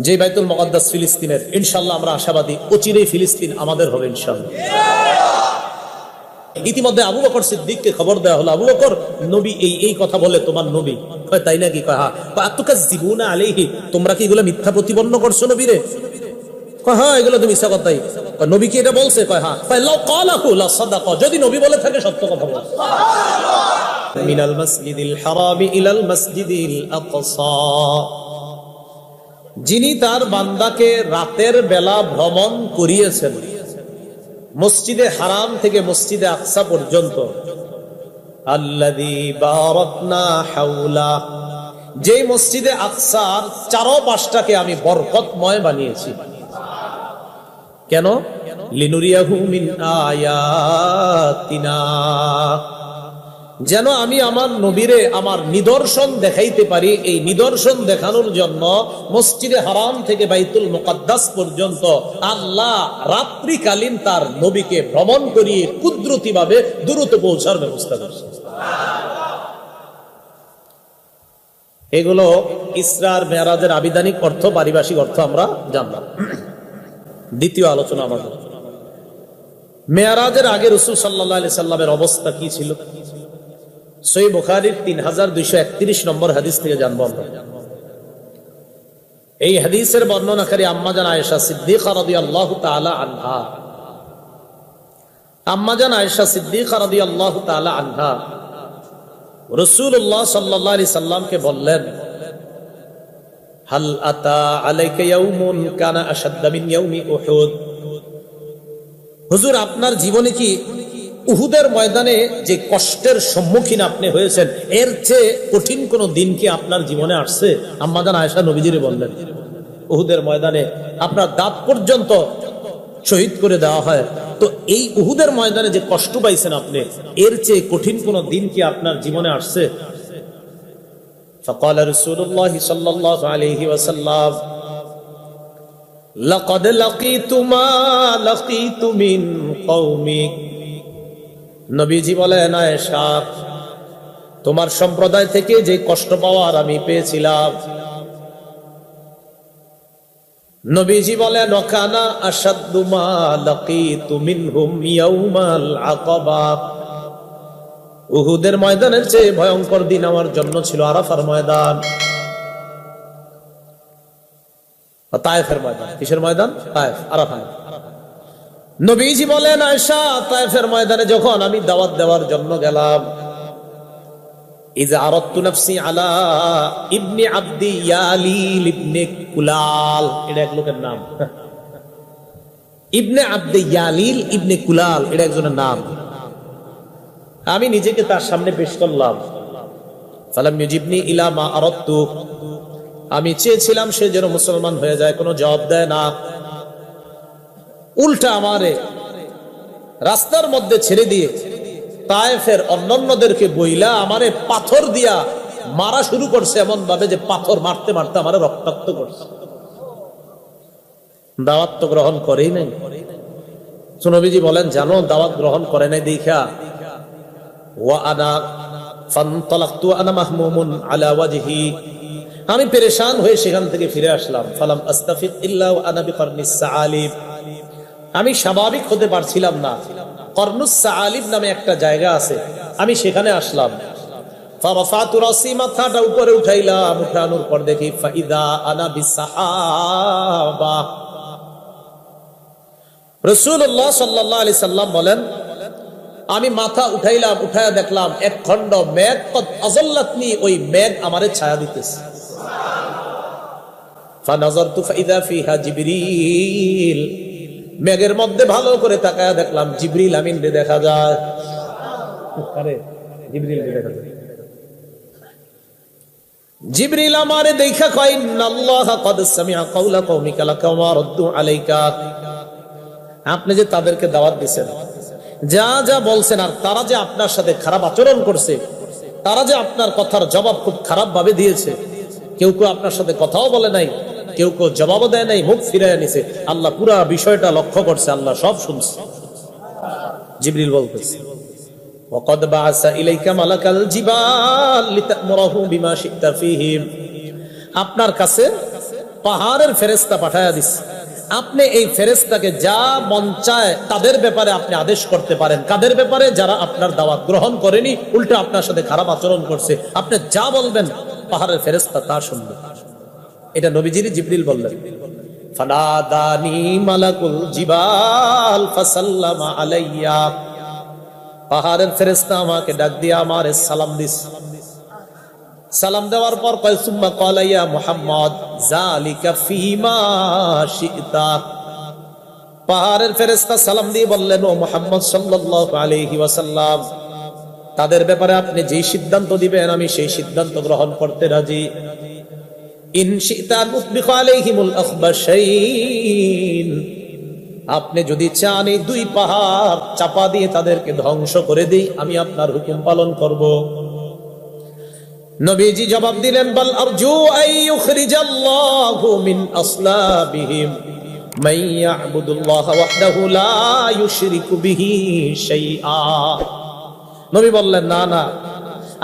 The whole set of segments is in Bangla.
যে বাইতুল মুকাদ্দাস ফিলিস্তিনের, ইনশাআল্লাহ আমরা আশাবাদী অচিরেই ফিলিস্তিন আমাদের হবে ইনশাআল্লাহ। ইতিমধ্যে আবু বকর সিদ্দিককে খবর দেওয়া হলো, আবু বকর, নবী এই কথা বলে তোমার নবী। কয় তাই নাকি? কয় হ্যাঁ। আতুকাযযিবুনা আলাইহি, তোমরা কি এগুলো মিথ্যা প্রতিপন্ন করছো নবীরে? কয় হ্যাঁ, এগুলো তো মিথ্যা কথাই। কয় নবী কি এটা বলছে? কয় হ্যাঁ। কয় লাউ ক্বালাহু লা সাদাকা, যদি নবী বলে থাকে সত্য কথা বলে। সুবহানাল্লাহ। মিনাল মাসজিদিল হারামি ইলাল মাসজিদিল আকসা, যিনি তার বান্দাকে রাতের বেলা ভ্রমণ করিয়েছেন মসজিদে হারাম থেকে মসজিদে আকসা পর্যন্ত, আল্লাযী বারাকনা হাওলা, যে মসজিদে আকসার চারপাশটাকে আমি বরকতময় বানিয়েছি। কেন? লিনুরিয়াহু মিন আয়াতিনা, যেন আমি আমার নবীরে আমার নিদর্শন দেখাইতে পারি। এই নিদর্শন দেখানোর জন্য মসজিদে হারাম থেকে বাইতুল মুকাদ্দাস পর্যন্ত আল্লাহ রাত্রিকালীন তার নবীকে ভ্রমণ করিয়ে কুদরতি ভাবে দ্রুত পৌঁছার ব্যবস্থা করছে। এগুলো ইসরা আর মেরাজের আবিধানিক অর্থ, পারিভাষিক অর্থ আমরা জানলাম। দ্বিতীয় আলোচনা আমাদের, মেরাজের আগে রাসূল সাল্লাল্লাহু আলাইহি সাল্লামের অবস্থা কি ছিল? সহিহ বুখারীর 3231 নম্বর হাদিস থেকে জানবো আমরা। এই হাদিসের বর্ণনাকারী আম্মাজান আয়েশা সিদ্দিকা রাদিয়াল্লাহু তাআলা আনহা। আম্মাজান আয়েশা সিদ্দিকা রাদিয়াল্লাহু তাআলা আনহা রাসূলুল্লাহ সাল্লাল্লাহু আলাইহি সাল্লামকে বললেন, হাল আতা আলাইকা ইয়াউমুন কানা আশাদ্দা মিন ইয়াউমি উহুদ, হুজুর আপনার জীবনে কি উহুদের ময়দানে যে কষ্টের সম্মুখীন আপনি হয়েছেন এর চেয়ে কঠিন কোন দিন কি আপনার জীবনে আসছে? আম্মাজান আয়েশা নবীজিরে বললেন, উহুদের ময়দানে আপনার দাঁত পর্যন্ত শহীদ করে দেওয়া হয়, তো এই উহুদের ময়দানে যে কষ্ট পাইছেন আপনি, এর চেয়ে কঠিন কোন দিন কি আপনার জীবনে আসছে? فقال رسول الله صلى الله عليه وسلم لقد لقيت ما لقيت من قومك, নবীজি বলেন, আয়েশা তোমার সম্প্রদায় থেকে যে কষ্ট পাওয়ার আমি পেয়েছিলাম। নবীজি বলেন, ওয়াকানা আশাদ্দু মা লাকিতু মিনহুম ইয়াউমাল আকাবা, উহুদের ময়দানের চেয়ে ভয়ঙ্কর দিন আমার জন্য ছিল আরাফার ময়দান। তায়েফের ময়দান। কিসের ময়দান? তায়েফ, আরাফা। নবীজি বলেন, আয়েশা তায়েফের ময়দানে যখন আমি দাওয়াত দেওয়ার জন্য গেলাম, ইযা আরাদতু নাফসি আলা ইবনে আব্দি ইয়ালিল ইবনে কুলাল, এটা এক লোকের নাম। ইবনে আব্দি ইয়ালিল ইবনে কুলাল, এটা একজনের নাম। আমি নিজেকে তার সামনে পেশ করলাম। ফালাম ইউজিবনি ইলা মা আরাদতু, আমি চেয়েছিলাম সে যেন মুসলমান হয়ে যায়, কোনো জবাব দেয় না। উল্টা আমারে রাস্তার মধ্যে ছেড়ে দিয়ে তায়েফের অন্যান্যদেরকে বইলা আমারে পাথর দিয়া মারা শুরু করছে, এমন ভাবে যে পাথর মারতে মারতে আমারে রক্তাক্ত করছে। দাওয়াত তো গ্রহণ করেই নাই। নবীজি বলেন, জানো দাওয়াত গ্রহণ করে নাই দেখা ওয়া আনা ফানতালাকতু আনা মাহমুমুন আলা ওয়াজহি, আমি পেরেশান হয়ে সেখান থেকে ফিরে আসলাম। ফালাম আস্তাফিক ইল্লা ওয়া আনা বিকরনিস সাআলিব, আমি স্বাভাবিক হতে পারছিলাম না। কর্নুস সাআলিব নামে একটা জায়গা আছে, আমি সেখানে আসলাম। ফারাফাতু রাসি, মাথাটা উপরে উঠাইলাম, উঠানোর পর দেখি ফাইদা আনা বিসাহাবা। রাসূলুল্লাহ সাল্লাল্লাহু আলাইহি সাল্লাম বলেন, আমি মাথা উঠাইলাম, উঠায়া দেখলাম এক খণ্ড মেঘ, কদ আযাল্লাতনি, ওই মেঘ আমারে ছায়া দিতেছে। ফানাযারতু ফাইদা ফিহা জিবরিল, মেঘের মধ্যে ভালো করে তাকায়া দেখলাম জিবরিল আমিনকে দেখা যায়। আরে জিবরিলকে দেখা যায়। জিবরিল আমারে দেখা কয়, ইন্নাল্লাহা ক্বাদ সামিআ কাওলা কওমিকা লাকা ওয়া রাদ্দু আলাইকা, আপনি যে তাদেরকে দাওয়াত দিবেন, যা যা বলছেন, আর তারা যে আপনার সাথে খারাপ আচরণ করছে, তারা যে আপনার কথার জবাব খুব খারাপ ভাবে দিয়েছে, কেউ কেউ আপনার সাথে কথাও বলে নাই, কেউ কেউ জবাবও দেয় নাই, মুখ ফিরাইয়া নিছে, আল্লাহ পুরা বিষয়টা লক্ষ্য করছে, আল্লাহ সব শুনছে। জিবরিল বলতেছে, ওয়াকাদ বাআসা ইলাইকা মালাকাল জিবাল লিতা'মুরাহু বিমা শি'তা ফীহিম, আপনার কাছে পাহাড়ের ফেরেশতা পাঠায়া দিছে, আপনি এই ফেরেশতাকে যা মন চায় তাদের ব্যাপারে আপনি আদেশ করতে পারেন। কাদের ব্যাপারে? যারা আপনার দাওয়াত গ্রহণ করেনি, উল্টো আপনার সাথে খারাপ আচরণ করছে, আপনি যা বলবেন পাহাড়ের ফেরেশতা তা শুনবে। এটা নবীজির জিবরিল বললেন। ফানাদানি মালাকুল জিবাল ফাসাল্লামা আলাইয়া, পাহাড়ের ফেরেশতা আমাকে ডাক দিয়ে আমারে সালাম দিস। সালাম দেওয়ার পর কয় সুম্মা ক্বালা ইয়া মুহাম্মদ যালিকা ফীমা শি'তা, পাহাড়ের ফেরেশতা সালাম দিয়ে বললেন, ও মুহাম্মদ সাল্লাল্লাহু আলাইহি ওয়াসাল্লাম, তাদের ব্যাপারে আপনি যেই সিদ্ধান্ত দিবেন আমি সেই সিদ্ধান্ত গ্রহণ করতে রাজি। ইন শি'তা মুতবিকা আলাইহিমুল আখবাশাইন, আপনি যদি চান এই দুই পাহাড় চাপা দিয়ে তাদেরকে ধ্বংস করে দেই, আমি আপনার হুকুম পালন করব। নবীজি জবাব দিলেন, বাল আরজু আই ইউখরিজাল্লাহু মিন আসলাবিহিম মান ইয়াবুদুল্লাহ ওয়াহদাহু লা ইউশরিকু বিহি শাইআ। নবী বললেন, না না,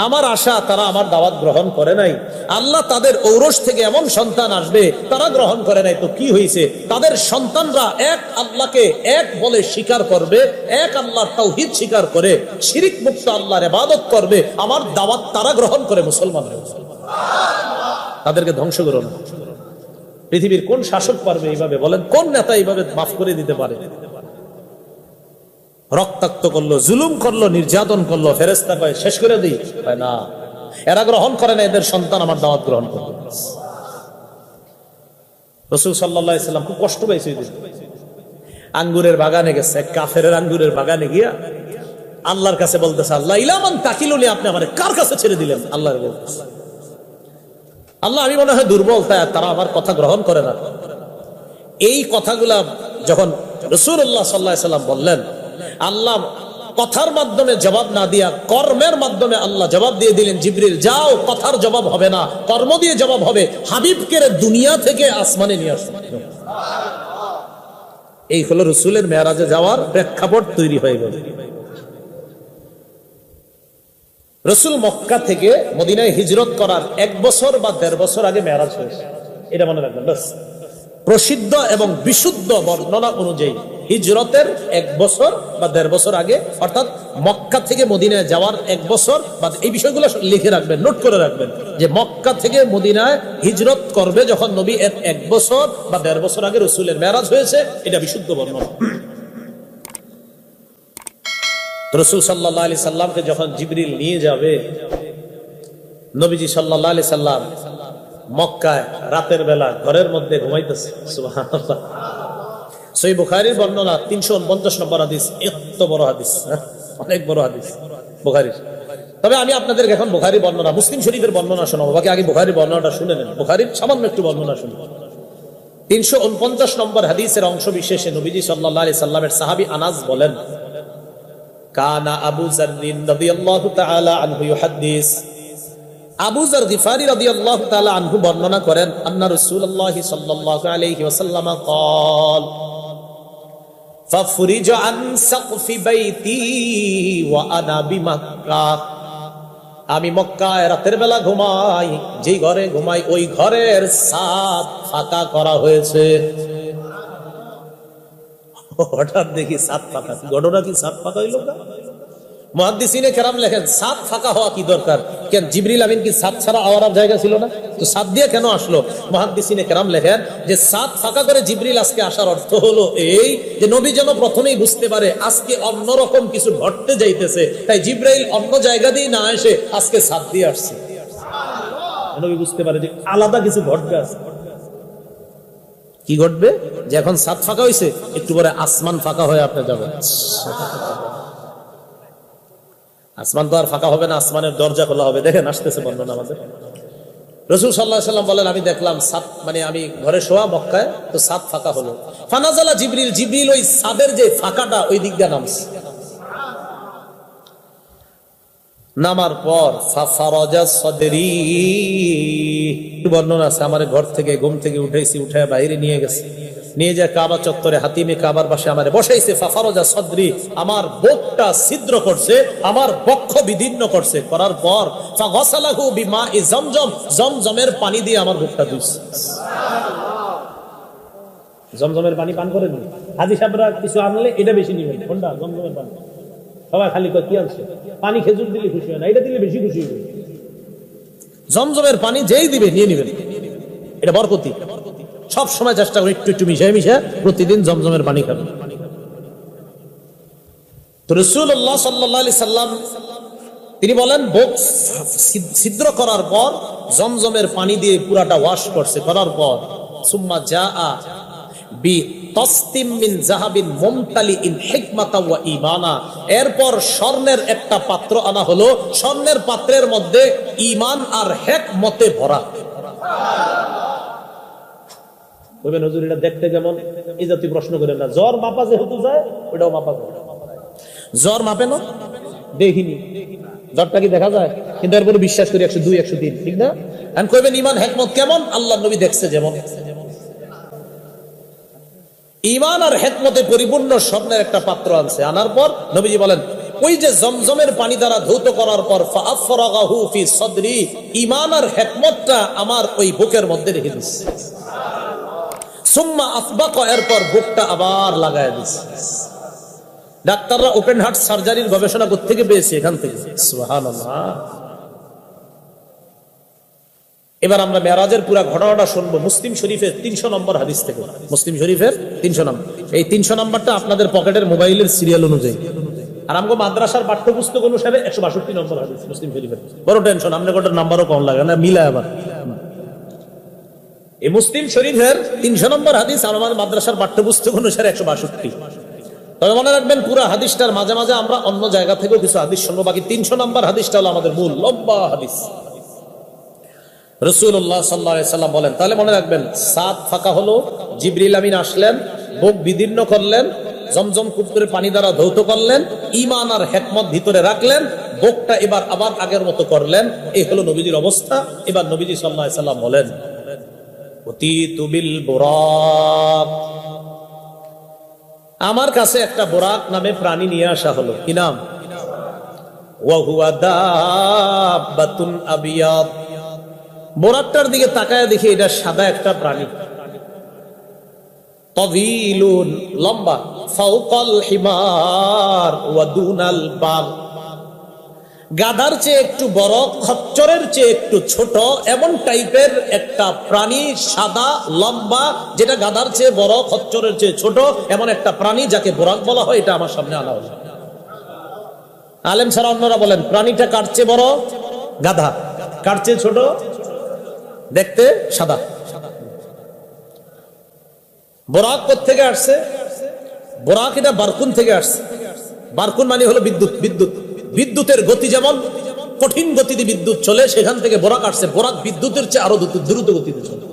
আমার আশা তারা আমার দাওয়াত গ্রহণ করে নাই, আল্লাহ তাদের ঔরস থেকে এমন সন্তান আসবে তারা গ্রহণ করে নাই, তো কি হয়েছে? তাদের সন্তানরা এক আল্লাহকে এক বলে স্বীকার করবে, এক আল্লাহর তাওহীদ স্বীকার করে শিরিক মুক্ত আল্লাহর ইবাদত করবে, আমার দাওয়াত তারা গ্রহণ করে মুসলমান হবে। তাদেরকে ধ্বংস করো না। পৃথিবীর কোন শাসক পারবে এইভাবে? বলেন, কোন নেতা এইভাবে মাফ করে দিতে পারে? রক্তাক্ত করলো, জুলুম করলো, নির্যাতন করলো, ফেরেশতা কয় শেষ করে দিই, কয় না, এরা গ্রহণ করে না, এদের সন্তান আমার দাওয়াত গ্রহণ করবে। রাসূল সাল্লাল্লাহু আলাইহি সাল্লাম খুব কষ্ট পাইছে। আঙ্গুরের বাগানে গেছে, কাফেরের আঙ্গুরের বাগানে গিয়া আল্লাহর কাছে বলতেছে, আল্লাহ ইলামান তাকিলুনি, আপনি আমারে কার কাছে ছেড়ে দিলেন? আল্লাহর বলতেছে, আল্লাহ আমি মনে হয় দুর্বল, তাই তারা আমার কথা গ্রহণ করে না। এই কথাগুলা যখন রাসূলুল্লাহ সাল্লাল্লাহু আলাইহি সাল্লাম বললেন, আল্লাহ কথার মাধ্যমে জবাব না দিয়া কর্মের মাধ্যমে আল্লাহ জবাব দিয়ে দিলেন, জিবরিল যাও, কথার জবাব হবে না, কর্ম দিয়ে জবাব হবে, হাবিবকে দুনিয়া থেকে আসমানে নিয়ে আসো। এই হলো রাসূলের মেরাজে যাওয়ার প্রেক্ষাপট তৈরি হয়ে গেল। রাসূল মক্কা থেকে মদিনায় হিজরত করার 1 বছর বা 1.5 বছর আগে মেরাজ হয়েছে, এটা মনে রাখবেন। বাস, প্রসিদ্ধ এবং বিশুদ্ধ বর্ণনা অনুযায়ী হিজরতের 1 বছর বা 1.5 বছর আগে, অর্থাৎ মক্কা থেকে মদিনায় যাওয়ার 1 বছর বা, এই বিষয়গুলো লিখে রাখবেন, নোট করে রাখবেন, যে মক্কা থেকে মদিনায় হিজরত করবে যখন নবী, 1 বছর বা 1.5 বছর আগে রাসূলের মেরাজ হয়েছে, এটা বিশুদ্ধ বর্ণনা। রাসূল সাল্লাল্লাহু আলাইহি সাল্লামকে যখন জিবরিল নিয়ে যাবে, নবীজি সাল্লাল্লাহু আলাইহি সাল্লাম মক্কায় রাতের বেলা ঘরের মধ্যে ঘুমাইতেছে। সুবহানাল্লাহ। সহিহ বুখারীর বর্ণনা 349 নম্বর হাদিস, এত বড় হাদিস, অনেক বড় হাদিস বুখারীর। তবে আমি আপনাদেরকে এখন বুখারী বর্ণনা, মুসলিম শরীফের বর্ণনা শোনাবো, বাকি আগে বুখারী বর্ণনাটা শুনে নেন। বুখারীর সামান্য একটু বর্ণনা শুনুন। 349 নম্বর হাদিসের অংশ বিশেষে নবীজি সাল্লাল্লাহু আলাইহি সাল্লামের সাহাবী আনাস বলেন, কানা আবু যার রাদিয়াল্লাহু তাআলা আনহু ইউহাদ্দিস, আবু যার গিফারি রাদিয়াল্লাহু তাআলা আনহু বর্ণনা করেন, আন্না রাসূলুল্লাহ সাল্লাল্লাহু আলাইহি ওয়াসাল্লাম قال ففرج عن سقف بيتي وانا بمكة, আমি মক্কায় রাতের বেলা ঘুমাই, যেই ঘরে ঘুমাই ওই ঘরের ছাদ ফাঁকা করা হয়েছে। হঠাৎ দেখি ছাদ ফাঁকা, ঘটনা কি ছাদ ফাঁকা হইল? মুহাদ্দিসিনে কেরাম লেখেন, ছাদ ফাঁকা হওয়া কি দরকার? কেন জিবরিল আমিন কি ছাদ ছাড়া আওয়ার জায়গা ছিল না? তো ছাদ দিয়ে কেন আসলো? মুহাদ্দিসিনে কেরাম লেখেন যে ছাদ ফাঁকা করে জিবরিল আজকে আসার অর্থ হলো এই যে নবী যেন প্রথমেই বুঝতে পারে আজকে অন্যরকম কিছু ঘটতে যাইতেছে, তাই জিবরাইল অন্য জায়গা দিয়ে না এসে আজকে ছাদ দিয়ে আসছে। নবী বুঝতে পারে যে আলাদা কিছু ঘটবে। কি ঘটবে? যে এখন ছাদ ফাঁকা হয়েছে, একটু পরে আসমান ফাঁকা হয়ে আপনি যাবেন। আসমান তো আর ফাঁকা হবে না, আসমানের দরজা খোলা হবে। দেখেন আসতেছে বর্ণনা আমাদের। রাসূল সাল্লাল্লাহু আলাইহি সাল্লাম বলেন, আমি দেখলাম ছাদ, মানে আমি ঘরে শোয়া মক্কায়, তো ছাদ ফাঁকা হলো। ফানাজালা জিবরিল, জিবরিল ওই ছাদের যে ফাঁকাটা ওই দিক দিয়ে নামছে। নামার পর ফাফারাজা সাদরি, বর্ণনা আছে, আমার ঘর থেকে ঘুম থেকে উঠাইছি, উঠায় বাইরে নিয়ে গেছে, নিয়ে যায় কাবা চত্বরে হাতিমে কাবার পাশে আমারে বসাইছে। ফাফারাজা সাদরি, আমার বুকটা ছিদ্র করছে, আমার বক্ষ বিদীর্ণ করছে, করার পর ফাগসালাহু বিমাই জমজম, জমজমের পানি দিয়ে আমার বুকটা ধুইছে। জমজমের পানি পান করেন। হাজি সাহেবরা কিছু আনলে এটা বেশি নিবেন, কোনটা? জমজমের পানি। সবাই খালি কয় কি আনছে, পানি খেজুর দিলে খুশি হয় না, এটা দিলে বেশি খুশি হবে। জমজমের পানি যেই দিবে নিয়ে নিবেন, এটা বরকতি। সব সময় চেষ্টা করি একটু একটু মিশাই প্রতিদিন জমজমের পানি খাবেন। তো রাসূলুল্লাহ সাল্লাল্লাহু আলাইহি সাল্লাম তিনি বলেন, বুক ছিদ্র করার পর জমজমের পানি দিয়ে পুরাটা ওয়াশ করছে, করার পর সুম্মা জাআ বি তাসতিম মিন যাহাবিন মুমতালিইন হিকমাতাও ওয়া ঈমানা, এরপর স্বর্ণের একটা পাত্র আনা হলো, স্বর্ণের পাত্রের মধ্যে ঈমান আর হিকমতে ভরা। বলবেন হুজুর এটা দেখতে কেমন? এই জাতীয় প্রশ্ন করেন না। জ্বর মাপা যেহেতু যায় ওটাও মাপা যায়। জ্বর মাপে না, দেখিনি, জ্বরটা কি দেখা যায়? কিন্তু এরপরে বিশ্বাস করি 102 103, ঠিক না? এখন কইবেন ঈমান হিকমত কেমন? আল্লাহর নবী দেখছে যেমন। ঈমান আর হিকমতে পরিপূর্ণ স্বর্ণের একটা পাত্র আনছে, আনার পর নবীজি বলেন, ওই যে জমজমের পানি দ্বারা ধৌত করার পর ফাআফরাগাহু ফি সাদরি, ঈমান আর হিকমতটা আমার ওই বুকের মধ্যে রেখে দিচ্ছে। সুম্মা আসবাকা, এরপর বুকটা আবার লাগায় দিচ্ছে। ডাক্তাররা ওপেন হার্ট সার্জারির গবেষণা কোত্থেকে পেয়েছে? এখান থেকে। সুবহানাল্লাহ। এবার আমরা মেরাজের পুরো ঘটনাটা শুনবো মুসলিম শরীফের 300 নম্বর হাদিস থেকে। মুসলিম শরীফের 300 নম্বর। এই 300 নম্বরটা আপনাদের পকেটের মোবাইলের সিরিয়াল অনুযায়ী, আর আমগো মাদ্রাসার পাঠ্যপুস্তক অনুসারে 162 নম্বর হাদিস মুসলিম শরীফের। বড় টেনশন, আপনাদের কোটার নাম্বারও কম লাগে না, মিলায় আবার। এই মুসলিম শরীফের 300 নম্বর হাদিস আর আমাদের মাদ্রাসার পাঠ্যপুস্তক অনুসারে 162। তবে মনে রাখবেন পুরো হাদিসটার মাঝে মাঝে আমরা অন্য জায়গা থেকেও কিছু হাদিস শুনবো, বাকি 300 নম্বর হাদিসটা হলো আমাদের মূল লম্বা হাদিস। রাসূলুল্লাহ সাল্লাল্লাহু আলাইহি সাল্লাম বলেন, তাহলে মনে রাখবেন, সাত ফাঁকা হলো, জিবরিল আমিন আসলেন, বুক বিদীর্ণ করলেন, জমজম কূপ করে পানি দ্বারা ধৌত করলেন, ঈমান আর হিকমত ভিতরে রাখলেন, বুকটা এবার আবার আগের মতো করলেন। এই হলো নবীজির অবস্থা। এবার নবীজি সাল্লাল্লাহু আলাইহি সাল্লাম বলেন, উতীতু বিল বুরাক, আমার কাছে একটা বুরাক নামে প্রাণী নিয়ে আসা হলো। কি নাম? ওয়া হুয়া দাব্বাতুন আবিয়াদ। বুরাকটার দিকে তাকায় দেখি এটা সাদা একটা প্রাণী, তাওয়ীলুন, লম্বা, ফাওকাল হিমার ওয়া দুনাল বাগ, গাধার চেয়ে একটু বড়, খচ্চরের চেয়ে একটু ছোট, এমন টাইপের একটা প্রাণী, সাদা, লম্বা, যেটা গাধার চেয়ে বড়, খচ্চরের চেয়ে ছোট, এমন একটা প্রাণী যাকে বুরাক বলা হয়, এটা আমার সামনে আনা হলো। আলেম ছাড়া অন্যরা বলেন, প্রাণীটা কার চেয়ে বড়? গাধা। কার চেয়ে ছোট? দেখতে সাদা। বুরাক কোত্থেকে আসছে? বুরাক এটা বারকুন থেকে আসছে। বারকুন মানে হলো বিদ্যুৎ। বিদ্যুতের গতি যেমন কঠিন গতিতে বিদ্যুৎ চলে, সেখান থেকে বুরাক আসছে। বুরাক বিদ্যুতের চেয়ে আরো দ্রুত গতিতে চলে,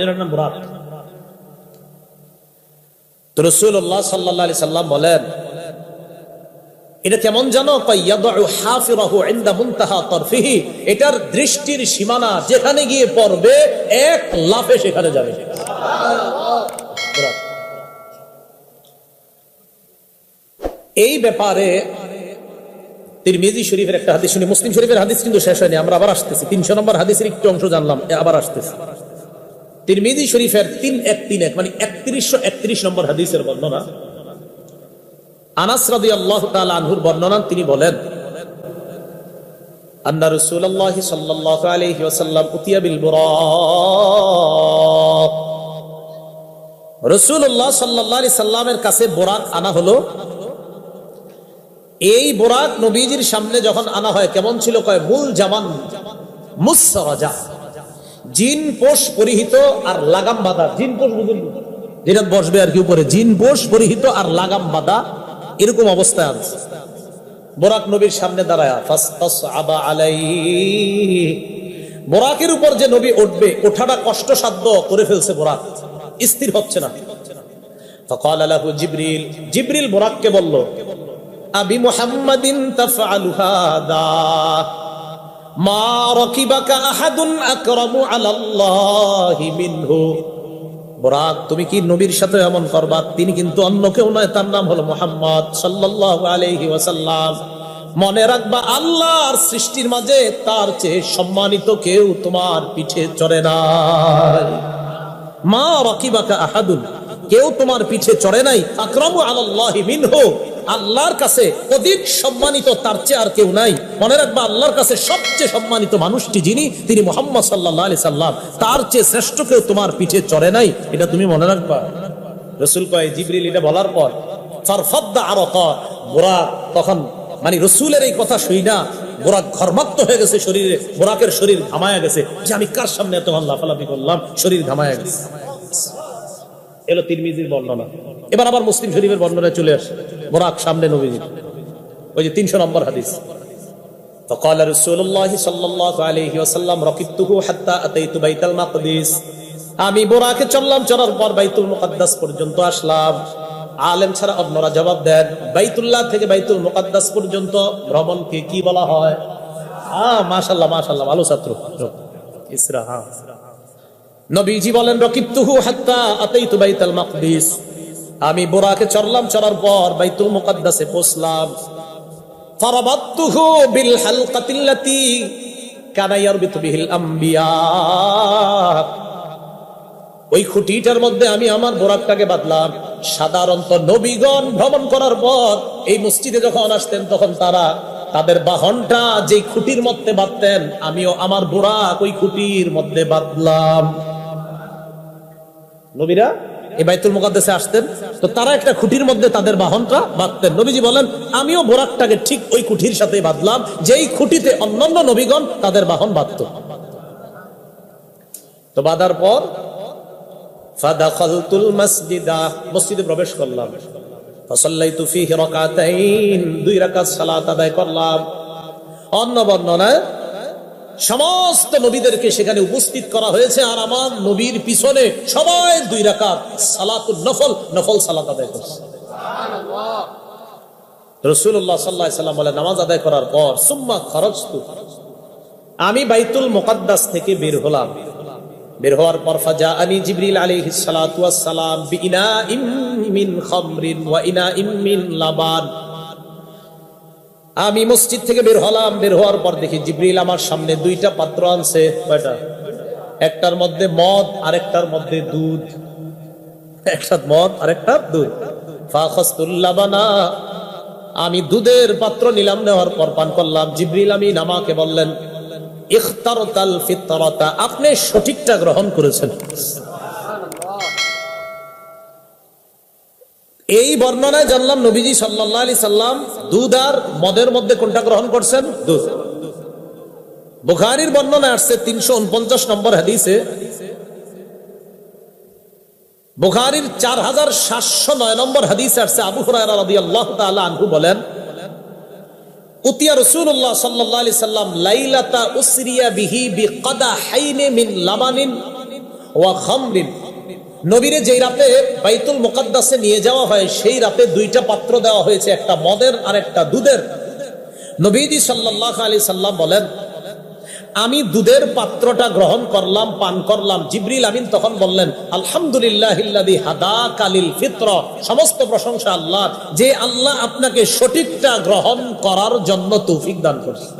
এর নাম বুরাক। তো রাসূলুল্লাহ সাল্লাল্লাহু আলাইহি সাল্লাম বলেন, এটা কেমন জানো? ইয়াদউ হাফিরাহু ইনদা মুনতাহা তারফিহি, এটার দৃষ্টির সীমানা যেখানে গিয়ে পড়বে এক লাফে সেখানে যাবে। এই ব্যাপারে তিরমিজি শরীফের একটা হাদিস শুনি। মুসলিম শরীফের হাদিস কিন্তু শেষ হয়নি, আমরা আবার আসতেছি। 300 নম্বর হাদিসের একটু অংশ জানলাম, আবার আসতেছি। তিরমিজি শরীফের 3131 মানে 3131 নম্বর হাদিসের বর্ণনা। আনাস রাদিয়াল্লাহু তাআলা আনহুর বর্ণনা, তিনি বলেন, আন্না রাসূলুল্লাহ সাল্লাল্লাহু আলাইহি ওয়াসাল্লাম উতিয়া বিল বুরাক, রাসূলুল্লাহ সাল্লাল্লাহু আলাইহি সাল্লামের কাছে বুরাক আনা হলো। এই বুরাক নবীজির সামনে যখন আনা হয় কেমন ছিল? কয় মুল জামান মুসরাজা, জিন পোষ পরিহিত আর লাগাম বাঁধা। জিন পোষ বুঝুন, যেটা বসবে আর কি উপরে, জিন পোষ পরিহিত আর লাগাম বাঁধা, এরকম অবস্থায় আছে। বুরাক নবীর সামনে দাঁড়ায়, ফাসতাসআবা আলাইহি, বুরাকের উপর যে নবী উঠবে, ওঠাটা কষ্টসাধ্য করে ফেলছে, বুরাক স্থির হচ্ছে না। ফাকালা লাহু জিবরিল, জিবরিল বুরাককে বলল, আবি মুহাম্মাদিন তাফআলু হাদা মা রাকিবাকা আহাদুন আকরামু আলাল্লাহি মিনহু। বুরাক, তুমি কি নবীর সাথে এমন করবা? তিনি কিন্তু অন্য কেউ নয়, তার নাম হলো মুহাম্মদ সাল্লাল্লাহু আলাইহি ওয়াসাল্লাম। মনে রাখবা, আল্লাহর সৃষ্টির মাঝে তার চেয়ে সম্মানিত কেউ তোমার পিঠে চড়ে নাই। মা রাকিবাকা আহাদুন, কেউ তোমার পিঠে চড়ে নাই, আকরামু আলাল্লাহি মিনহু, আল্লাহর কাছে অধিক সম্মানিত তার চেয়ে আর কেউ নাই। মনে রাখবা, আল্লাহর কাছে সবচেয়ে সম্মানিত মানুষটি যিনি, তিনি মুহাম্মদ সাল্লাল্লাহু আলাইহি সাল্লাম, তার চেয়ে শ্রেষ্ঠ কেউ তোমার পিঠে চড়ে নাই, এটা তুমি মনে রাখবা। রাসূল কয়, জিবরিল এটা বলার পর ফারফাদ্দা আরাকা, বুরাক তখন মানে রাসূলের এই কথা শুই না বুরাক ঘর্মাক্ত হয়ে গেছে শরীরে, বুরাকের শরীর ঘামায়া গেছে, যে আমি কার সামনে এত লাফালাফি করলাম, শরীর ঘামায়া গেছে। এলো তিরমিজির বর্ণনা। এবার আবার মুসলিম শরীফের বর্ণনায় চলে আসে, বুরাক সামনে নবীজি, ওই যে 300 নম্বর হাদিস। فقال رسول الله صلى الله عليه وسلم ركبته حتى اتيت بيت المقدس, আমি বুরাকে চললাম, চলার পর বাইতুল মুকাদ্দাস পর্যন্ত আসলাম। আলেম ছাড়া অন্যরা জবাব দেন, বাইতুল্লাহ থেকে বাইতুল মুকাদ্দাস পর্যন্ত ভ্রমণকে কি বলা হয়? মাশাআল্লাহ মাশাআল্লাহ, ভালো ছাত্র, ইসরা। নবীজি বলেন, রাকিবতুহু হাত্তা আতাইতু বাইতুল মাকদিস, আমি বুরাকে চললাম, চলার পর বাইতুল মুকাদ্দাসে পৌঁছলাম। ফারাবাতুহু বিল হালকাতিল্লাতি কানা ইয়ারবিতু বিহিল আম্বিয়া, ওই খুঁটিটার মধ্যে আমি আমার বোরাকটাকে বাঁধলাম। সাধারণত নবীগণ ভ্রমণ করার পর এই মসজিদে যখন আসতেন, তখন তারা তাদের বাহনটা যেই খুঁটির মধ্যে বাঁধতেন, আমিও আমার বোরাক ওই খুঁটির মধ্যে বাঁধলাম। নবীরা এই বাইতুল মুকাদ্দাসে আসতেন, তো তারা একটা খুঁটির মধ্যে তাদের বাহনটা বাঁধতেন। নবীজি বলেন, আমিও বোরাকটাকে ঠিক ওই খুঁটির সাথে বাঁধলাম, যেই খুঁটিতে অন্যান্য নবীগণ তাদের বাহন বাঁধত। তো বাঁধার পর ফাদাখালতুল মাসজিদা, মসজিদে প্রবেশ করলাম। ফাসাল্লাইতু ফীহি রাকাতাইন, 2 রাকাত সালাত আদায় করলাম। অন্য বর্ণনায় সমস্ত নবীদেরকে সেখানে উপস্থিত করা হয়েছে, আর আমার নবীর পিছনে সবাই 2 রাকাত সালাতুন নফল সালাত আদায় করছে। সুবহানাল্লাহ। রাসূলুল্লাহ সাল্লাল্লাহু আলাইহি সাল্লাম বলে, নামাজ আদায় করার পর সুম্মা খারাজতু, আমি বাইতুল মুকাদ্দাস থেকে বের হলাম। বের হওয়ার পর ফাজাআনি জিবরিল আলাইহিস সালাতু ওয়াস সালাম বিইনাইম মিন খামরিন ওয়া ইনাইম মিন লাবান, আমি মসজিদ থেকে বের হলাম। বের হওয়ার পর দেখি জিবরিল আমার সামনে 2টা পাত্র আনছে। কয়টা? একটার মধ্যে মদ, আরেকটার মধ্যে দুধ। একটা মদ আরেকটা দুধ। ফাখাসতুল লাবানা, আমি দুধের পাত্র নিলাম, নেওয়ার পর পান করলাম। জিবরিল আমিন আমাকে বললেন, ইখতারতাল ফিতরাতা, আপনি সঠিকটা গ্রহণ করেছেন। এই বর্ণনায় জানলাম নবীজি সাল্লাল্লাহু আলাইহি সাল্লাম দুধ আর মদের মধ্যে কোনটা গ্রহণ করছেন? দুধ। বুখারীর বর্ণনায় আসছে 349 নম্বর হাদিসে, বুখারীর 4709 নম্বর হাদিসে আসছে, আবু হুরায়রা রাদিয়াল্লাহু তাআলা আনহু বলেন, উতিয়া রাসূলুল্লাহ সাল্লাল্লাহু আলাইহি সাল্লাম লাইলাতা উসরিয়া বিহি বিকাদাহাইন মিন লাবানিন ওয়া খামরিন, নবীরে যেই রাতে বাইতুল মুকাদ্দাসে নিয়ে যাওয়া হয়, সেই রাতে 2টা পাত্র দেওয়া হয়েছে, একটা মদের আর একটা দুধের। নবীজি সাল্লাল্লাহু আলাইহি সাল্লাম বলেন, আমি দুধের পাত্রটা গ্রহণ করলাম, পান করলাম। জিবরিল আমিন তখন বললেন, আলহামদুলিল্লাহিল্লাযী হাদাকা লিল ফিতরা, সমস্ত প্রশংসা আল্লাহর, যে আল্লাহ আপনাকে সঠিকটা গ্রহণ করার জন্য তৌফিক দান করেছেন।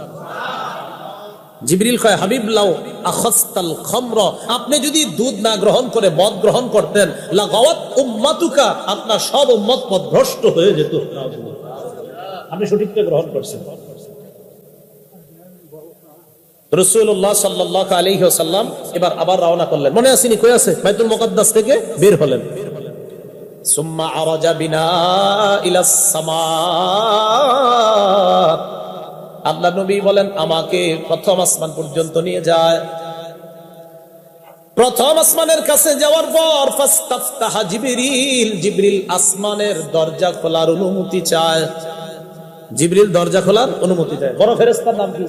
জিবরিল কয়, হাবিব লাউ আখাসতাল খামর, আপনি যদি দুধ না গ্রহণ করে মদ গ্রহণ করতেন, লাগাওয়াত উম্মাতুকা, আপনার সব উম্মত পথভ্রষ্ট হয়ে যেত। আপনি সঠিকটা গ্রহণ করছেন। রাসূলুল্লাহ সাল্লাল্লাহু আলাইহি ওয়াসাল্লাম এবার আবার রওনা করলেন। মনে আসেনি কই আছে? বাইতুল মুকাদ্দাস থেকে বের হলেন। সুম্মা আরাজা বিনা ইলাস সামা, আল্লাহ নবী বলেন, আমাকে প্রথম আসমান পর্যন্ত নিয়ে যায়। প্রথম আসমানের কাছে যাওয়ার পর ফাস্তাফতাহা জিবরিল, জিবরিল আসমানের দরজা খোলার অনুমতি চায়। জিবরিল দরজা খোলার অনুমতি চায়। বড় ফেরেশতার নাম কি?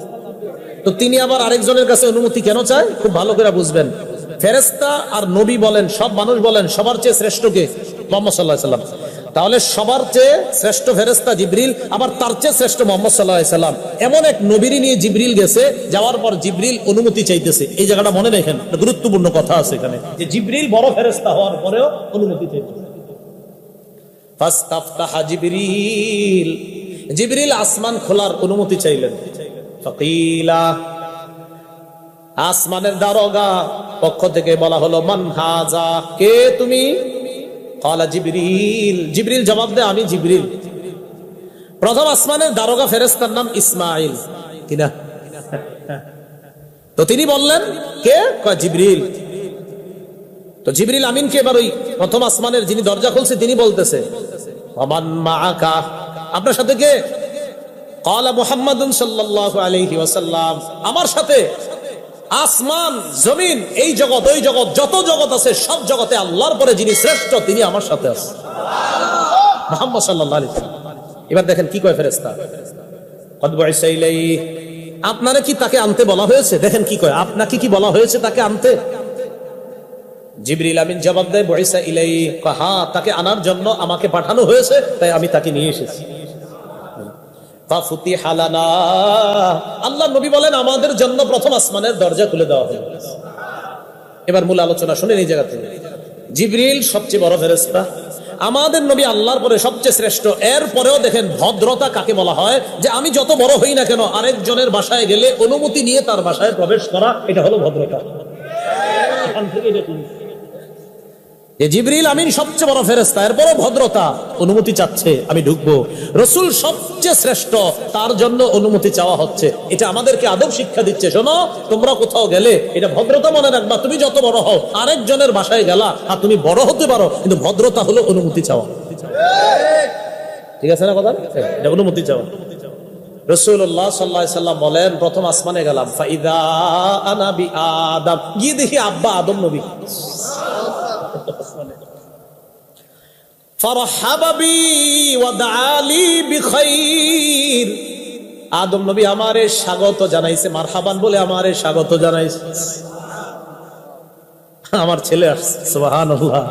তো তিনি আবার আরেকজনের কাছে অনুমতি কেন চায়? খুব ভালো করে বুঝবেন। ফেরেশতা আর নবী বলেন, সব মানুষ বলেন, সবার চেয়ে শ্রেষ্ঠ কে? মুহাম্মদ সাল্লাল্লাহু আলাইহি সাল্লাম। তাহলে সবার চেয়ে শ্রেষ্ঠ ফেরেশতা জিবরিল, আবার তার চেয়ে শ্রেষ্ঠ মুহাম্মদ সাল্লাল্লাহু আলাইহি সাল্লাম। এমন এক নবীরই নিয়ে জিবরিল গেছে, যাওয়ার পর জিবরিল অনুমতি চাইতেছে। এই জায়গাটা মনে রাখেন, গুরুত্বপূর্ণ কথা আছে এখানে, যে জিবরিল বড় ফেরেশতা হওয়ার পরেও অনুমতি চাইতেছে। ফাস্তাফতাহা জিবরিল, জিবরিল আসমান খোলার অনুমতি চাইলেন। ফাকিলা, আসমানের দারোগা পক্ষ থেকে বলা হলো, মান হাজা, কে তুমি? ক্বালা জিবরিল। জিবরিল জবাব দেয়, আমি জিবরিল। প্রথম আসমানের দারোগা ফেরেশতার নাম ইসমাইল, কিনা? তো তিনি বললেন, কে? কয় জিবরিল। তো জিবরিল আমিনকে এবার ওই প্রথম আসমানের যিনি দরজা খুলছে তিনি বলতেছে, ওমান মাআকা, আপনার সাথে কে? ক্বালা মুহাম্মাদুন সাল্লাল্লাহু আলাইহি ওয়াসাল্লাম, আমার সাথে আসমান জমিন এই জগৎ ওই জগৎ যত জগৎ আছে সব জগতে আল্লাহর পরে যিনি শ্রেষ্ঠ তিনি আমার সাথে আছে, মুহাম্মদ সাল্লাল্লাহু আলাইহি ওয়াসাল্লাম। এবার দেখেন কি কয় ফেরেশতা, কদ বুইসা ইলাইহি, আপনারে কি তাকে আনতে বলা হয়েছে? দেখেন কি কয়, আপনাকে কি বলা হয়েছে তাকে আনতে? জিবরিল আমিন জবাব দেয়, বুইসা ইলাইহি, হ্যাঁ তাকে আনার জন্য আমাকে পাঠানো হয়েছে, তাই আমি তাকে নিয়ে এসেছি। ফাফুতিহা লানা, আল্লাহর নবী বলেন আমাদের জন্য প্রথম আসমানের দরজা খুলে দেওয়া হলো। এবার মূল আলোচনা শুনেন এই জায়গা থেকে। জিবরিল সবচেয়ে বড় ফেরেশতা, আমাদের নবী আল্লাহর পরে সবচেয়ে শ্রেষ্ঠ। এর পরেও দেখেন ভদ্রতা কাকে বলা হয়, যে আমি যত বড় হই না কেন আরেকজনের বাসায় গেলে অনুমতি নিয়ে তার বাসায় প্রবেশ করা, এটা হলো ভদ্রতা। এখান থেকে যে জিবরিল আমিন সবচেয়ে বড় ফেরেশতা, এরপরও ভদ্রতা, অনুমতি চাচ্ছে আমি ঢুকবো। রাসূল সবচেয়ে শ্রেষ্ঠ, তার জন্য অনুমতি চাওয়া হচ্ছে। এটা আমাদেরকে আদব শিক্ষা দিচ্ছে। শোনো, তোমরা কোথাও গেলে এটা ভদ্রতা মনে রাখবা, তুমি যত বড় হও আরেকজনের বাসায় গেলা, আর তুমি বড় হতে পারো, কিন্তু ভদ্রতা হলো অনুমতি চাওয়া। ঠিক আছে না কথা? এটা অনুমতি চাওয়া। রাসূলুল্লাহ সাল্লাল্লাহু আলাইহি সাল্লাম বলেন, প্রথম আসমানে গেলাম, ফাইদা আনা বি আদম, গিয়ে দেখি আব্বা আদম নবী। ফারহাবা বি ওয়া দাআলি বিখাইর, আদম নবী আমারে স্বাগত জানাইছে, মারহাবান বলে আমারে স্বাগত জানাইছে। আমার ছেলে আসছে, সুবহানাল্লাহ।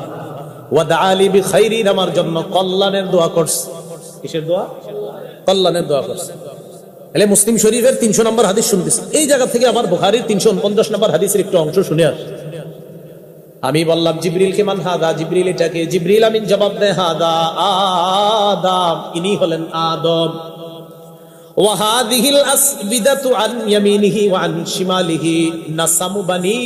ওয়া দাআলি বিখাইরিন, আমার জন্য কল্যাণের দোয়া করছে। কিসের দোয়া? কল্যাণের দোয়া করছে। এলে মুসলিম শরীফের 300 নম্বর হাদিস শুনতেছি। এই জায়গা থেকে আবার বুখারীর 349 নম্বর হাদিসের একটু অংশ শুনে আসি। আমি বললাম জিবরিলকে, মান হাদা, জিবরিল এটাকে? জিবরিল আমিন জবাব দেয়, হাদা আদম, ইনি হলেন আদম। ওয়া হাদিহিল আসবিদাতু আন ইয়ামিনিহি ওয়া আন শিমালিহি নাসামু বানি,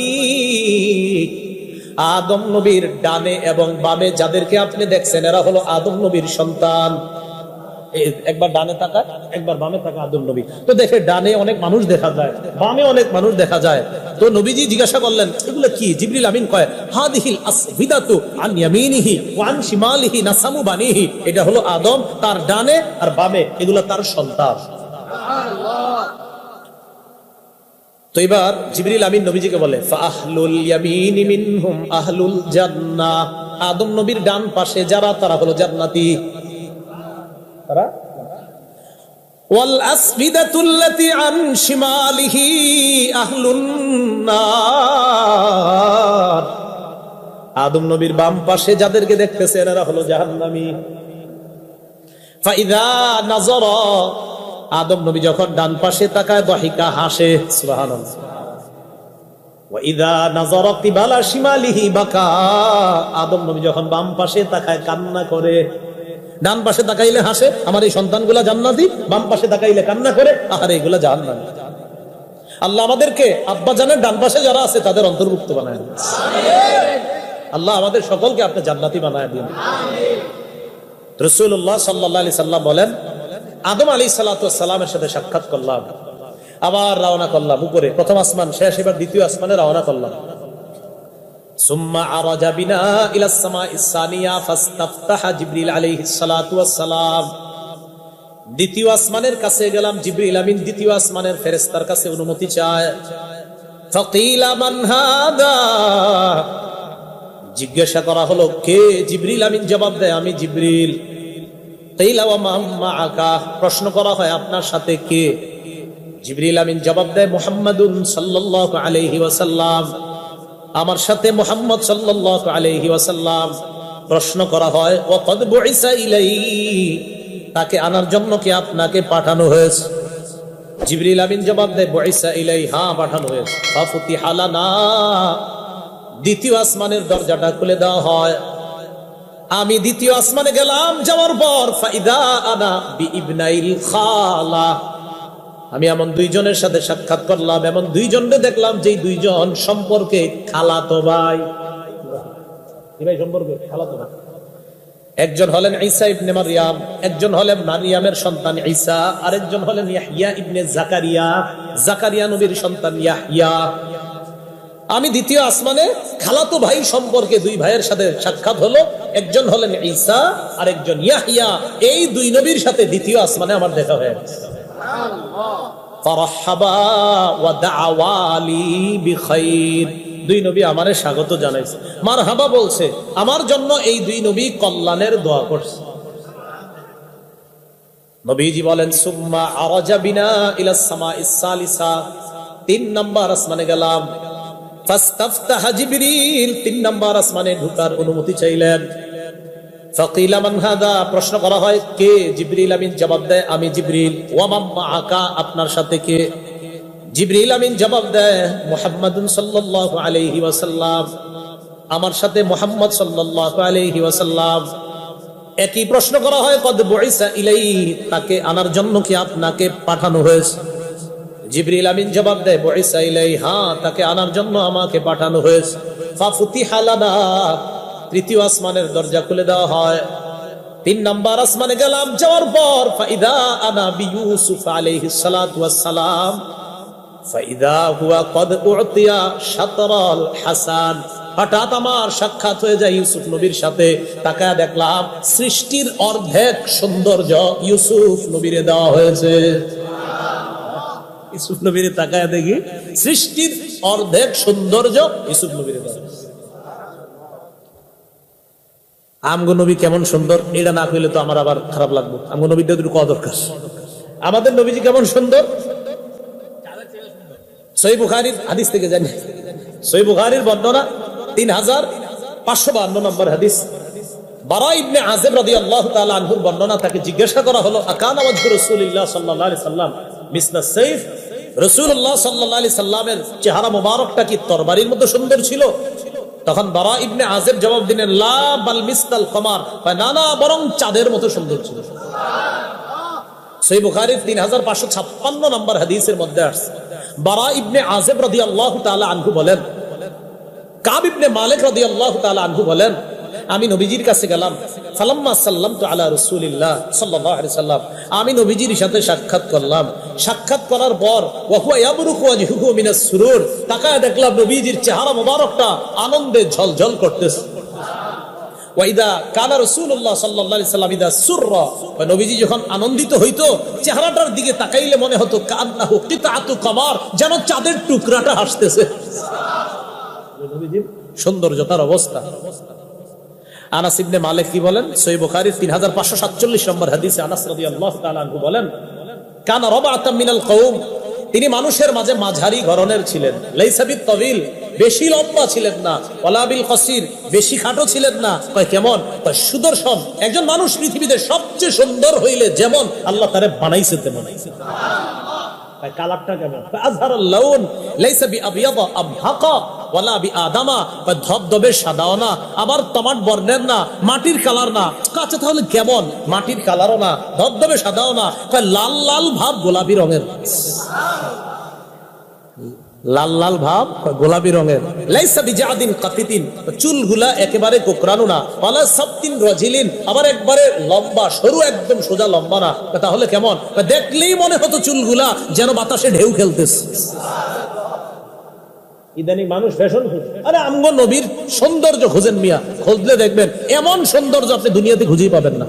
আদম নবীর ডানে এবং বামে যাদেরকে আপনি দেখছেন এরা হলো আদম নবীর সন্তান। একবার ডানে তাকায়, একবার বামে তাকায় আদম নবী। তো দেখে ডানে অনেক মানুষ দেখা যায়, বামে অনেক মানুষ দেখা যায়। তো নবীজি জিজ্ঞাসা করলেন, এগুলো কি? জিবরিল আমিন কয়, হাদিহিল আসবিদাতু আন ইয়ামিনিহি ওয়া আন শিমালিহি নাসামু বানিহি, এটা হলো আদম, তার ডানে আর বামে এগুলো তার সন্তান। সুবহানাল্লাহ। তো এবার জিবরিল আমিন নবীজিকে বলে, ফা আহলুল ইয়ামিনি মিনহুম আহলুল জান্নাহ, আদম নবীর ডান পাশে যারা তারা হলো জান্নাতি। ওয়াল আসবিদাতুল্লাতি আন শিমালিহি আহলুন নার, আদম নবীর বাম পাশে যাদেরকে দেখতেছেন এরা হলো জাহান্নামী। ফাইদা নাযারা, আদম নবী যখন ডান পাশে তাকায়, দাহিকা, হাসে, সুবহানাল্লাহ। ওয়া ইযা নাযারা কিবালা শিমালিহি বাকা, আদম নবী যখন বাম পাশে তাকায় কান্না করে। ডান পাশে তাকাইলে হাসে, আমার এই সন্তানগুলা জান্নাতি, বাম পাশে তাকাইলে কান্না করে, আরে এগুলা জাহান্নামী। আল্লাহ আমাদেরকে আব্বা জানের ডান পাশে যারা আছে তাদের অন্তর্ভুক্ত বানায় দিন। আল্লাহ আমাদের সকলকে আপনি জান্নাতি বানায় দিন। রাসূলুল্লাহ সাল্লাল্লাহু আলাইহি সাল্লাম বলেন, আদম আলাইহিস সালাতু ওয়াস সালামের সাথে সাক্ষাৎ করলাম, আবার রওনা করলাম উপরে, প্রথম আসমান শেষ, এবার দ্বিতীয় আসমানে রওনা করলাম। সুম্মা আরাজা বিনা ইলাস সামাইস সানিয়া ফাস্তাফতাহা জিবরিল আলাইহিস সালাতু ওয়াস সালাম, দ্বিতীয় আসমানের কাছে গেলাম, জিবরিল আমিন দ্বিতীয় আসমানের ফেরেশতার কাছে অনুমতি চায়। ফাকিলা মান হাদা, জিজ্ঞাসা করা হলো কে? জিবরিল আমিন জবাব দেয়, আমি জিবরিল। কিলা ওয়া মান মাআকা, প্রশ্ন করা হয় আপনার সাথে কে? জিবরিল আমিন জবাব দেয়, মুহাম্মাদুন সাল্লাল্লাহু আলাইহি ওয়াসাল্লাম, আমার সাথে মুহাম্মদ সাল্লাল্লাহু আলাইহি ওয়াসাল্লাম। প্রশ্ন করা হয়, ওয়া কদ বুইসা ইলাইহি, তাকে আনার জন্য কি আপনাকে পাঠানো হয়েছে? জিবরিল আমিন জবাব দেয়, বুইসা ইলাইহি, হ্যাঁ পাঠানো হয়েছে। ফাফুতিহা লানা, দ্বিতীয় আসমানের দরজাটা খুলে দেওয়া হয়। আমি দ্বিতীয় আসমানে গেলাম, যাওয়ার পর ফাইদা আনা বিইবনাইল খালা, আমি এমন দুইজনের সাথে সাক্ষাৎ করলাম, এমন দুইজনকে দেখলাম যে দুইজন সম্পর্কে খালাতো ভাই। সম্পর্কে খালাতো ভাই। একজন হলেন ঈসা ইবনে মারইয়াম, একজন হলেন মারইয়ামের সন্তান ঈসা, আরেকজন হলেন ইয়াহইয়া ইবনে জাকারিয়া, জাকারিয়া নবীর সন্তান ইয়াহইয়া। আমি দ্বিতীয় আসমানে খালাতো ভাই সম্পর্কে দুই ভাইয়ের সাথে সাক্ষাৎ হলো, একজন হলেন ঈসা আর একজন ইয়াহইয়া। এই দুই নবীর সাথে দ্বিতীয় আসমানে আমার দেখা হয়ে গেছে। ফারহাবা ওয়া দাআওয়ালি বিখাইর, দুই নবী আমারে স্বাগত জানাইছে, মারহাবা বলছে, আমার জন্য এই দুই নবী কল্যাণের দোয়া করছে। নবীজি বলেন সুম্মা আরাজা বিনা ইলাস সামাইস সালিসা, 3 নাম্বার আসমানে গেলাম। ফাস্তাফতাহা জিবরিল, 3 নাম্বার আসমানে ঢোকার অনুমতি চাইলেন। ফাকিলা মান হাদা, প্রশ্ন করা হয় কে? জিবরিল আমিন জবাব দেয় আমি জিবরিল। ওয়া মান মাআকা, আপনার সাথে কে? জিবরিল আমিন জবাব দেয় মুহাম্মাদুন সাল্লাল্লাহু আলাইহি ওয়াসাল্লাম, আমার সাথে মুহাম্মদ সাল্লাল্লাহু আলাইহি ওয়াসাল্লাম। একই প্রশ্ন করা হয় কদ বুইসা ইলাইহি, তাকে আনার জন্য কি আপনাকে পাঠানো হয়েছে? জিবরিল আমিন জবাব দেয় বুইসা ইলাইহি, হ্যাঁ তাকে আনার জন্য আমাকে পাঠানো হয়েছে। ফাফুতিহা লানা, তৃতীয় আসমানের দরজা খুলে দেওয়া হয়। 3 নাম্বার আসমানে গেলাম, যাওয়ার পর ফাইদা আনা বিইউসুফ আলাইহিস সালাতু ওয়াস সালাম ফাইদা হুয়া কদ উতিয়া শাতরাল হাসান, হঠাৎ আমার সাক্ষাৎ হয়ে যায় ইউসুফ নবীর সাথে। তাকায় দেখলাম সৃষ্টির অর্ধেক সৌন্দর্য ইউসুফ নবীরে দেওয়া হয়েছে। ইউসুফ নবীরে তাকায় দেখি সৃষ্টির অর্ধেক সৌন্দর্য ইউসুফ নবীরে দেওয়া হয়েছে। আমগো নবী কেমন সুন্দর, এটা না কইলে তো আমার আবার খারাপ লাগবে। আমগো নবীটা একটু কওয়া দরকার। আমাদের নবীজি কেমন সুন্দর, সহিহ বুখারীর হাদিস থেকে জানি। সহিহ বুখারীর বর্ণনা 3552 নম্বর হাদিস। বারা ইবনে আযিব রাদিয়াল্লাহু তাআলা আনহুর বর্ণনা, তাকে জিজ্ঞাসা করা হলো আকানা ওয়াজহু রাসূলুল্লাহ সাল্লাল্লাহু আলাইহি সাল্লাম মিসলা সাইফ, রাসূলুল্লাহ সাল্লাল্লাহু আলাইহি সাল্লামের চেহারা মোবারকটা কি তরবারির মতো সুন্দর ছিল? তখন বারা ইবনে আযিব জবাব দিলেন লা বাল মিসলাল কমার, না না বরং চাঁদের মতো সুন্দর ছিল। সহিহ বুখারীর 3556 নম্বর হাদিসের মধ্যে আসছে বারা ইবনে আযিব রাদিয়াল্লাহু তাআলা আনহু বলেন, কাব ইবনে মালিক রাদিয়াল্লাহু তাআলা আনহু বলেন, আমি নবীজির কাছে গেলাম। ফালাম্মা সাল্লামতু আলা রাসূলিল্লাহ সাল্লাল্লাহু আলাইহি সাল্লাম, আমি নবীজির সাথে সাক্ষাৎ করলাম। সাক্ষাৎ করার পর ওয়া হুয়া ইয়াবরুকু ওয়াজহুহু মিনাস সুরুর, তাকায় দেখলাম নবীজির চেহারা মোবারকটা আনন্দে ঝলঝল করতেছে। ওয়াইদা কানা রাসূলুল্লাহ সাল্লাল্লাহু আলাইহি সাল্লাম ইদা সুররা, নবীজি যখন আনন্দিত হইতো চেহারাটার দিকে তাকাইলে মনে হতো কান্নাহু কিতাতু কমার, যেন চাঁদের টুকরাটা হাসতেছে। নবীজির সৌন্দর্যতার অবস্থা। আনাস ইবনে মালিক কি বলেন? সহিহ বুখারীর 3547 নম্বর হাদিসে আনাস রাদিয়াল্লাহু তাআলা আনহু বলেন, কানা রাবাতাম মিনাল কওম, তিনি মানুষের মাঝে মাঝারি গড়নের ছিলেন। লাইসা বিত তাবিল, বেশি লম্বা ছিলেন না, ওয়ালা বিল কসির, বেশি খাটো ছিলেন না। কয় কেমন? কয় সুদর্শন। একজন মানুষ পৃথিবীতে সবচেয়ে সুন্দর হইলে যেমন আল্লাহ তারে বানাইছে তেমন। কালারটা কেমন? আযহারুল লাউন লাইসা বিআবিয়াদা আমহাকা ওয়ালা বিআদামা, ধবধবে সাদাও না আবার টমাট বর্ণের না, মাটির কালার না। আচ্ছা তাহলে কেমন? মাটির কালারও না, ধবধবে সাদাও না, লাল লাল ভাব গোলাপি রঙের। লাল লাল ভাব গোলাপি রঙের। লাইসা বিজাদিন কাতিতিন, চুলগুলা একেবারে কোকড়ানো না, ওয়ালা সাবতিন রাজিলিন, আবার একবারে লম্বা সরু, একদম সোজা লম্বা না। তাহলে কেমন? দেখলেই মনে হতো চুলগুলা যেন বাতাসে ঢেউ খেলতেছে। ইদানিং মানুষ ফ্যাশন খুঁজে, আরে আমগো নবীর সৌন্দর্য খুঁজেন মিয়া, খুঁজলে দেখবেন এমন সৌন্দর্য আপনি দুনিয়াতে খুঁজেই পাবেন না।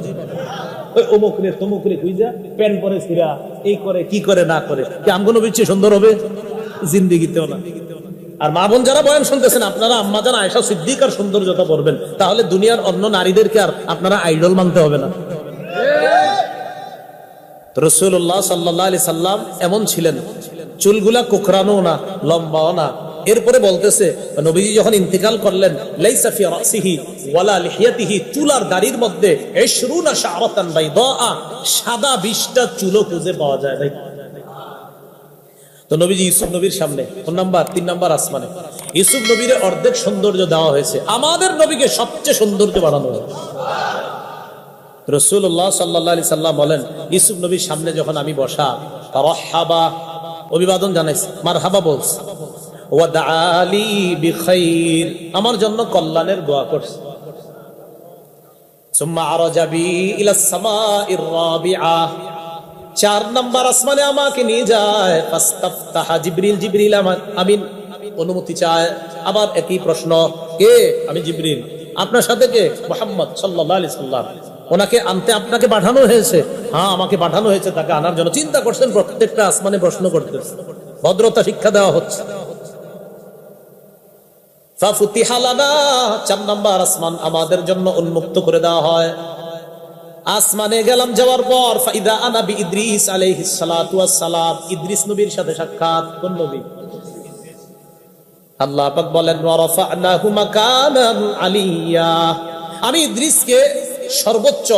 ওই অমুকরে তমুকরে খুঁজা প্যান্ট পরে ছিড়া, এই করে কি করে না করে, কি আমগো নবীর চেয়ে সুন্দর হবে? জিন্দেগিতেও না। আর মা বোন যারা বয়ান শুনতেছেন, আপনারা আম্মা জান আয়েশা সিদ্দিকার সৌন্দর্যতা পড়বেন, তাহলে দুনিয়ার অন্য নারীদেরকে আর আপনারা আইডল মানতে হবে না। রাসূলুল্লাহ সাল্লাল্লাহু আলাইহি সাল্লাম এমন ছিলেন, চুলগুলা কোকড়ানো না, লম্বাও না। এরপরে বলতেছে নবীজি যখন ইন্তেকাল করলেন, লাইসা ফি রাসিহি ওয়ালা লিহিয়াতিহি, চুলার দাড়ির মধ্যে 20 শাআরাতান বাইদা, সাদা 20টা চুলও খুঁজে পাওয়া যায় না। তো নবীজি ইউসুফ নবীর সামনে 3 নাম্বার আসমানে ইউসুফ নবীর অর্ধেক সৌন্দর্য দেওয়া হয়েছে, আমাদের নবীকে সবচেয়ে সৌন্দর্য বানানো হয়েছে। রাসূলুল্লাহ সাল্লাল্লাহু আলাইহি সাল্লাম বলেন, ইউসুফ নবীর সামনে যখন আমি বসা, তারাহাবা অভিবাদন জানাইছি, মারহাবা বলছি, ওয়া দাআলি বিখাইর আমার জন্য কল্যাণের দোয়া করছে। সুম্মা আরাজা বি ইলাস সামাইর রাবিআ 4 নাম্বার আসমানে আমাকে নিয়ে যায়। ফাস্তাফতাহা জিবরিল, জিবরিল আমিন অনুমতি চায়। আবার একই প্রশ্ন, কে? আমি জিবরিল। আপনার সাথে কে? মুহাম্মদ সাল্লাল্লাহু আলাইহি সাল্লাম। ওনাকে আনতে আপনাকে পাঠানো হয়েছে? হ্যাঁ, আমাকে পাঠানো হয়েছে তাকে আনার জন্য। চিন্তা করছেন, প্রত্যেকটা আসমানে প্রশ্ন করতেছে, ভদ্রতা শিক্ষা দেওয়া হচ্ছে। ফাফুতিহা লানা 4 নাম্বার আসমান আমাদের জন্য উন্মুক্ত করে দেওয়া হয়। আসমানে গেলাম, যাওয়ার পর ফাইদা আনা বি ইদ্রিস আলাইহিস সালাতু ওয়াস সালাম, ইদ্রিস নবীর সাথে সাক্ষাৎ। কোন নবী? আল্লাহ পাক বলেন, ওয়া রাফা'নাহু মাকানান আলিয়্যা, আমি ইদ্রিসকে সর্বোচ্চ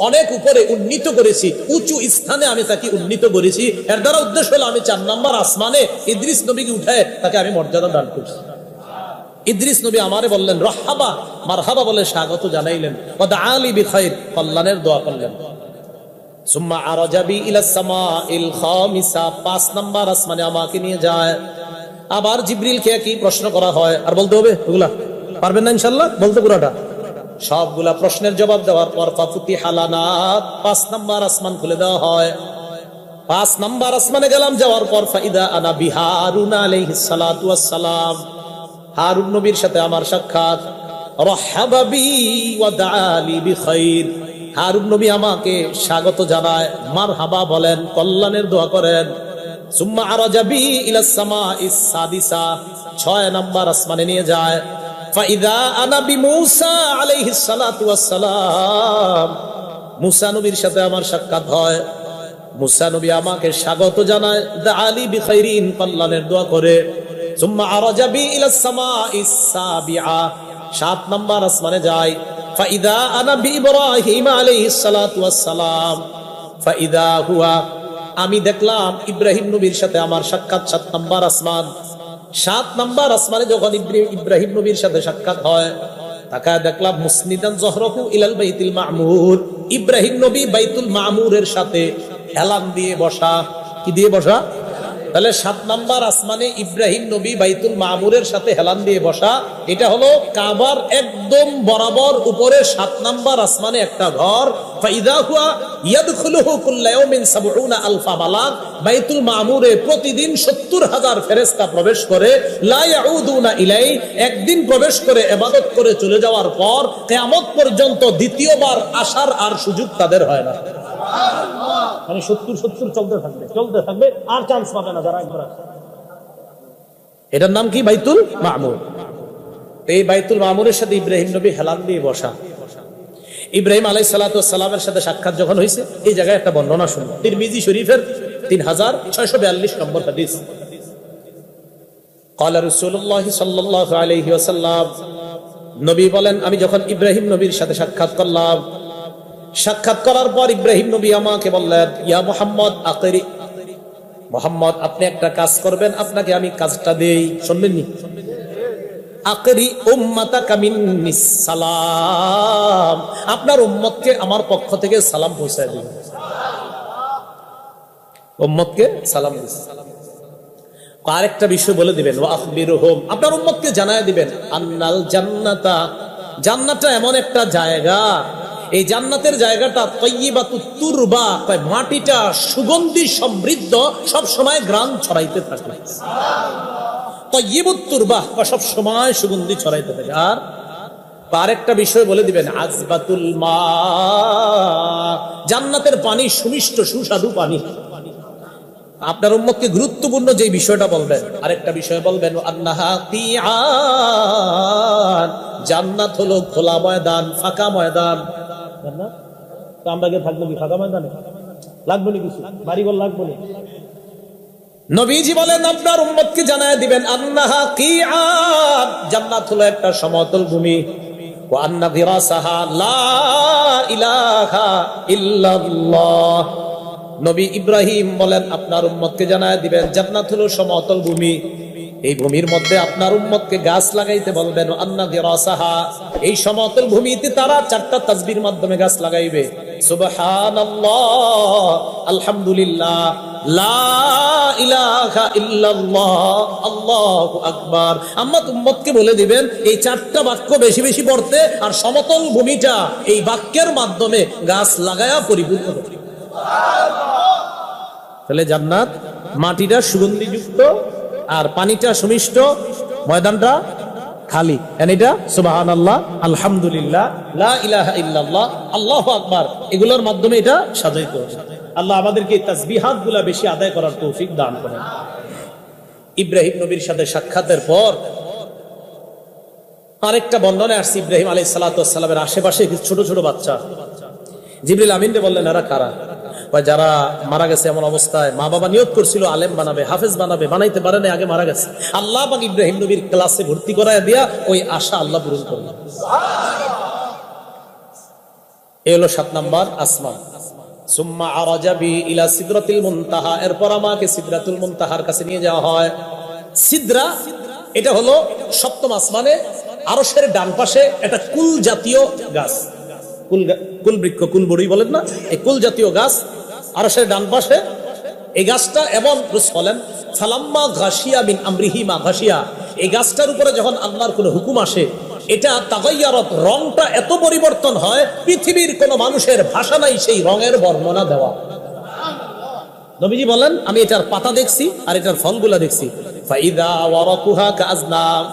অনেক উপরে উন্নীত করেছি, উঁচু স্থানে আমি তাকে উন্নীত করেছি। এর দ্বারা উদ্দেশ্য হলো আমি 4 নাম্বার আসমানে ইদ্রিস নবীকে উঠায় তাকে আমি মর্যাদা দান করছি। ইদ্রিস নবী আমারে বললেন রহবা, মারহাবা বলে স্বাগত জানাইলেন। ওয়া দাআলি বিখাইর, কল্যাণের দোয়া করলেন। সুম্মা আরাজা বি ইলাস সামাইল খামিসা 5 নাম্বার আসমানে আমাকে নিয়ে যায়। আবার জিবরিলকে কি প্রশ্ন করা হয়? আর বলতে হবে ওগুলা? পারবেন না ইনশাআল্লাহ বলতে পুরোটা? সবগুলা প্রশ্নের জবাব দেওয়ার পর ফাফুতিহা লানা 5 নাম্বার আসমান খুলে দেওয়া হয়। 5 নাম্বার আসমানে গেলাম, যাওয়ার পর ফাইদা আনা বি হারুন আলাইহিস সালাতু ওয়াস সালাম, হারুন নবীর সাথে আমার সাক্ষাৎ। রাহাবা বি ওয়া দাআলি বিখাইর, হারুন নবী আমাকে স্বাগত জানায়, মারহাবা বলেন, কল্যাণের দোয়া করেন। সুম্মা আরাজা বি ইলাস সামাইস সাদিসা 6 নাম্বার আসমানে নিয়ে যায়। ফাইদা আনা বি মূসা আলাইহিস সালাতু ওয়াস সালাম, মূসা নবীর সাথে আমার সাক্ষাৎ হয়। মূসা নবী আমাকে স্বাগত জানায়, দাআলি বিখাইরিন, কল্যাণের দোয়া করে। সুম্মা আরাজা বি ইলাস সামাইস সাবিআ 7 নাম্বার আসমানে যায়। ফাইদা আনা বি ইব্রাহিম আলাইহিস সালাতু ওয়াস সালাম, ফাইদা হুয়া, আমি দেখলাম ইব্রাহিম নবীর সাথে আমার সাক্ষাৎ। 7 নাম্বার আসমান। 7 নাম্বার আসমানে যখন ইব্রাহিম নবীর সাথে সাক্ষাৎ হয়, তাকায় দেখলাম মুসনিদান যহরাহু ইলাল বাইতুল মামুর, ইব্রাহিম নবী বাইতুল মামুরের সাথে হেলান দিয়ে বসা। কি দিয়ে বসা? তাহলে 7 নাম্বার আসমানে ইব্রাহিম নবী বাইতুল মামুরের সাথে হেলান দিয়ে বসা। এটা হলো কাবার একদম বরাবর উপরে 7 নাম্বার আসমানে একটা ঘর। ফাইদা হুয়া ইয়াদখুলুহু কুল্লা ইয়াউমিন ৭০ আলফা মালাক, বাইতুল মামুরে প্রতিদিন ৭০,০০০ ফেরেশতা প্রবেশ করে। লা ইয়াউদুনা ইলাই, একদিন প্রবেশ করে ইবাদত করে চলে যাওয়ার পর কিয়ামত পর্যন্ত দ্বিতীয়বার আসার আর সুযোগ তাদের হয় না। মানে ৭০ চলতে থাকবে, আর চান্স পাবে না যারা একবার। এটার নাম কি? বাইতুল মামুর। এই বাইতুল মামুরের সাথে ইব্রাহিম নবী হেলান দিয়ে বসা। ইব্রাহিম আলাইহিস সালাতু ওয়াস সালামের সাথে সাক্ষাৎ যখন হয়েছে, এই জায়গায় একটা বর্ণনা শুনুন। তিরমিজি শরীফের 3642 নম্বর হাদিস। ক্বালা রাসূলুল্লাহ সাল্লাল্লাহু আলাইহি ওয়াসাল্লাম, নবী বলেন, আমি যখন ইব্রাহিম নবীর সাথে সাক্ষাৎ করলাম, সাক্ষাৎ করার পর ইব্রাহিম নবী আমাকে বললেন, ইয়া মুহাম্মদ আকরি, মুহাম্মদ আপনি একটা কাজ করবেন, আপনাকে আমি কাজটা দেই। শুনবেননি? আকরি উম্মাতাকা মিন্নিস সালাম, আপনার উম্মতকে আমার পক্ষ থেকে সালাম পৌঁছায় দিন। উম্মতকে সালাম দিন। আরেকটা বিষয় বলে দিবেন, ওয়া আখবিরহুম, আপনার উম্মতকে জানায় দিবেন, আন্নাল জান্নাতা, জান্নাতটা এমন একটা জায়গা, এই জান্নাতের জায়গাটা তাইয়্যিবাতুত তুরবা, মাটিটা সুগন্ধি সমৃদ্ধ, সব সময় ঘ্রাণ ছড়াইতে থাকে। তাইয়্যিবুত তুরবা, সব সময় সুগন্ধি ছড়াইতে থাকে। আর আরেকটা বিষয় বলে দিবেন, আযবাতুল মা, জান্নাতের পানি সুমিষ্ট সুস্বাদু পানি। আপনার উম্মতকে গুরুত্বপূর্ণ যে বিষয়টা বলবেন, আরেকটা বিষয় বলবেন, আন্নাহা কিআন, জান্নাত হলো খোলা ময়দান, ফাঁকা ময়দান। তো আমরা গিয়ে থাকবো কি ফাঁকা ময়দানে? লাগবো না কিছু, বাড়িঘর লাগবো না। নবীজি বলেন, আপনার উম্মতকে জানায় দিবেন, আন্নাহা কিআন, জান্নাত হলো একটা সমতল ভূমি। ওয়া আন্না ফিরাসাহা লা ইলাহা ইল্লাল্লাহ, নবী ইব্রাহিম বলেন, আপনার উম্মতকে জানায় দিবেন, জান্নাত হলো সমতল ভূমি। এই ভূমির মধ্যে আপনার উম্মতকে গাছ লাগাইতে বলবেন। আন্না ফিরাসাহা, এই সমতল ভূমিতে তারা 4টা তাসবির মাধ্যমে গাছ লাগাইবে। সুবহানাল্লাহ, আলহামদুলিল্লাহ, লা ইলাহা ইল্লাল্লাহ, আল্লাহু আকবার। আম্মা উম্মতকে বলে দিবেন এই চারটা বাক্য বেশি বেশি পড়তে, আর সমতল ভূমিটা এই বাক্যের মাধ্যমে গাছ লাগায়া পরিপূর্ণ করতে। তাহলে জান্নাত মাটিটা সুগন্ধিযুক্ত আর পানিটা সুমিষ্ট, ময়দানটা খালি। এটা সুবহানাল্লাহ, আলহামদুলিল্লাহ, লা ইলাহা ইল্লাল্লাহ, আল্লাহু আকবার, এগুলোর মাধ্যমে এটা সাজাইতে হবে। আল্লাহ আমাদেরকে এই তাসবিহাত গুলা বেশি আদায় করার তৌফিক দান করেন। ইব্রাহিম নবীর সাথে সাক্ষাতের পর আরেকটা বর্ণনায় আসছে, ইব্রাহিম আলাইহিস সালাতু ওয়াস সালামের আশেপাশে কিছু ছোট ছোট বাচ্চা। জিবরিল আমিন বললেন, এরা কারা? যারা মারা গেছে এমন অবস্থায়, মা বাবা নিয়ত করছিল আলেম বানাবে, হাফেজ বানাবে, বানাইতে পারে না, আগে মারা গেছে। আল্লাহ পাক ইব্রাহিম নবীর ক্লাসে ভর্তি করায় দিয়া ওই আশা আল্লাহ পূরণ করলেন। এই হলো 7 নাম্বার আসমান। সুম্মা আরাজা বি ইলা সিদরাতিল মুনতাহা, এরপর আমাকে সিদরাতুল মুনতাহার কাছে নিয়ে যাওয়া হয়। সিদরা এটা হলো 7ম আসমানে আরশের ডান পাশে একটা কুল জাতীয় গাছ। কুল বৃক্ষ, কুল বড়ই বলেন না, এই কুল জাতীয় গাছ আরশের ডান পাশে। এই গাছটা এবং বলেন ফালাম্মা ঘাসিয়া বিন আমরিহি মা ঘাসিয়া, এই গাছটার উপরে যখন আল্লাহর কোনো হুকুম আসে, এটা তাগাইয়ারত, রংটা এত পরিবর্তন হয়, পৃথিবীর কোন মানুষের ভাষা নাই সেই রঙের বর্ণনা দেওয়া। নবীজি বলেন, আমি এটার পাতা দেখছি আর এটার ফলগুলা দেখছি। ফাইদা ওয়ারাকুহা কাআজনাম,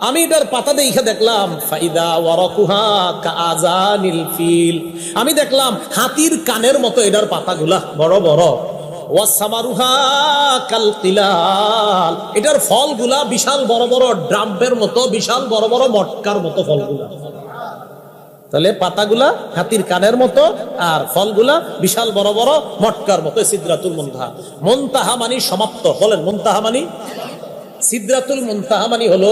আমি এটার পাতা দেখে দেখলাম, ফাইদা ওয়ারাকুহা কাআজানিল ফিল, আমি দেখলাম হাতির কানের মতো এটার পাতাগুলা বড় বড়। ওয়াসামারুহা কাল কিলাল, এটার ফলগুলা বিশাল বড় বড় ড্রামের মতো, বিশাল বড় বড় মটকার মতো ফলগুলা। তাহলে পাতাগুলা হাতির কানের মতো আর ফলগুলা বিশাল বড় বড় মটকার মতো। সিদরাতুল মুনতাহা, মুনতাহা মানে সমাপ্ত। বলেন মুনতাহা মানে? সিদরাতুল মুনতাহা মানে হলো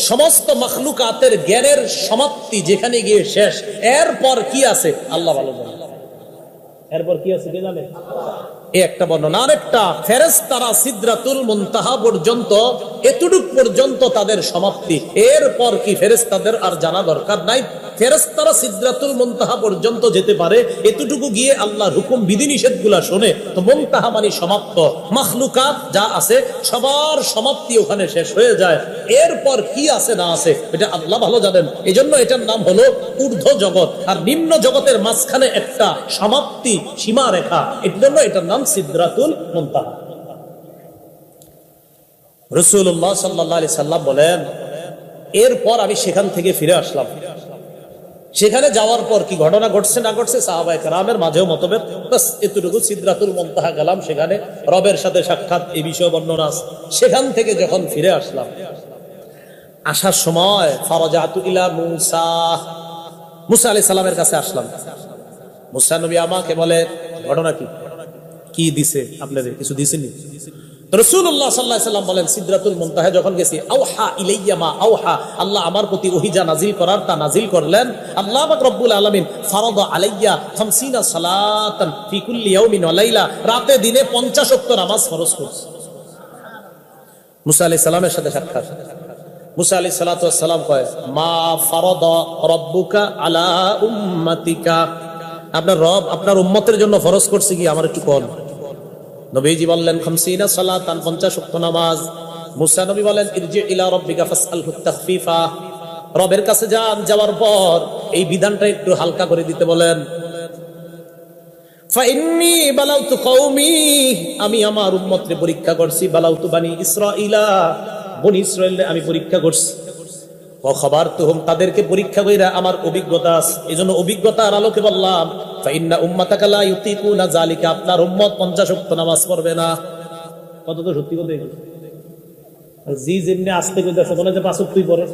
সমস্ত মাখলুকাতের জ্ঞানের সমাপ্তি, যেখানে গিয়ে শেষ। এরপর কি আছে আল্লাহ ভালো জানেন। এরপর কি আছে কে জানে? এই একটা বর্ণনা। আরেকটা, ফেরেশতারা সিদরাতুল মুনতাহা পর্যন্ত, এতটুক পর্যন্ত তাদের সমাপ্তি। এরপর কি ফেরেশতাদের আর জানা দরকার নাই। ফেরেশতারা সিদরাতুল মুনতাহা পর্যন্ত যেতে পারে, এতটুকু গিয়ে আল্লাহর হুকুম বিধিনিষেধ গুলা শোনে। তো মুনতাহা মানে সমাপ্ত, মাখলুকাত যা আছে সবার সমাপ্তি ওখানে শেষ হয়ে যায়। এরপর কি আছে না আছে এটা আল্লাহ ভালো জানেন। এই জন্য এটার নাম হলো ঊর্ধ্ব জগৎ, আর নিম্ন জগতের মাঝখানে একটা সমাপ্তি সীমা রেখা, এর জন্য এটার নাম সিদরাতুল মুনতাহা। রাসূলুল্লাহ সাল্লাল্লাহু আলাইহি সাল্লাম বলেন, এরপর আমি সেখান থেকে ফিরে আসলাম। সেখানে যাওয়ার পর কি ঘটনা ঘটছে না ঘটছে সাহাবায়ে কেরামের মাঝেও মতভেদ, বাস এতটুকু। সিদরাতুল মুনতাহা গেলাম, সেখানে রবের সাথে সাক্ষাৎ, এই বিষয়ে বর্ণনা আছে। সেখান থেকে যখন ফিরে আসলাম, আসার সময় ফারাজাতু ইলা মুসা, মুসা আলাইহিস সালামের কাছে আসলাম। মুসা নবী আমাকে বলে, ঘটনা কি? কি দিছে আপনাদের? কিছু দিছেনি? রাসূলুল্লাহ সাল্লাল্লাহু আলাইহি সাল্লাম বলেন, সিদরাতুল মুনতাহা যখন গেছি, আওহা ইলাইয়া মা আওহা, আল্লাহ আমার প্রতি ওহী যা নাজিল করার তা নাজিল করলেন। আল্লাহ পাক রব্বুল আলামিন ফারাদা আলাইয়া 50 সালাতান ফি কুল্লি ইয়াউমিন ওয়া লাইলা, রাতে দিনে 50 ওয়াক্ত নামাজ ফরজ করছে। মুসা আলাইহিস সালামের সাথে সাক্ষাৎ। মুসা আলাইহিস সালাতু ওয়াস সালাম কয়, মা ফারাদা রাব্বুকা আলা উম্মাতিকা, আপনার রব আপনার উম্মতের জন্য ফরজ করছে কি, আমার একটু কোন। নবীজি বললেন 50 সালাতান, 50 ওয়াক্ত নামাজ। মুসা নবী বলেন, ইরজি ইলা রাব্বিকা ফাসআলহু তাখফিফা, রবের কাছে যান, যাওয়ার পর এই বিধানটা একটু হালকা করে দিতে বলেন। ফাইন্নী বালাউতু কওমি, আমি আমার উম্মতকে পরীক্ষা করছি। বালাউতু বানি ইসরাঈলা, বনি ইসরাঈলকে আমি পরীক্ষা করছি। ও খবর তুহুম, তাদেরকে পরীক্ষা কইরা আমার অভিজ্ঞতা আছে, এজন্য অভিজ্ঞতার আলোকে বললাম, ফাইন্না উম্মাতাকা লা ইউতিকুনা যালিকা, আপনার উম্মত 50 ওয়াক্ত নামাজ পড়বে না। কত তো সত্যি কথা এগুলো। জি যেমনি আস্তে কইতাছে, মনে হয় 5 ওয়াক্তই পড়ে।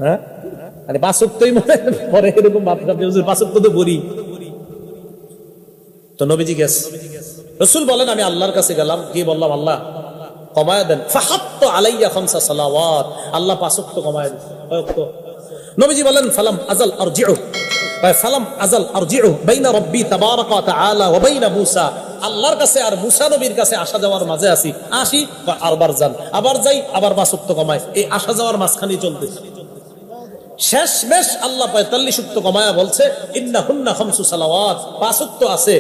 হ্যাঁ, আরে 5 ওয়াক্তই মনে পড়ে, এরকম ভাবনা। 5 ওয়াক্ত তো পড়ি। তো নবীজি গেছে, রাসূল বলেন, আমি আল্লাহর কাছে গেলাম, গিয়ে বললাম, আল্লাহ কমায় দেন। ফাহাত্তু আলাইয়া 5 সালাওয়াত, আল্লাহ 5 ওয়াক্ত কমায় দেন। কয় ওয়াক্ত? নবীজি বলেন, ফালাম আযাল আরজিউ, ফালাম আযাল আরজিউ বাইনা রাব্বি তাবারাকা ওয়া তাআলা ওয়া বাইনা মূসা, আল্লাহর কাছে আর মূসা নবীর কাছে আসা যাওয়ার মাঝে আসি, আবার যান, আবার যাই, আবার 5 ওয়াক্ত কমায়, এই আসা যাওয়ার মাঝখানেই চলতেছে। শেষমেশ আল্লাহ 45 ওয়াক্ত কমায়া বলছে ইন্নাহুন্না খামসু সালাওয়াত, 5 ওয়াক্ত আছে।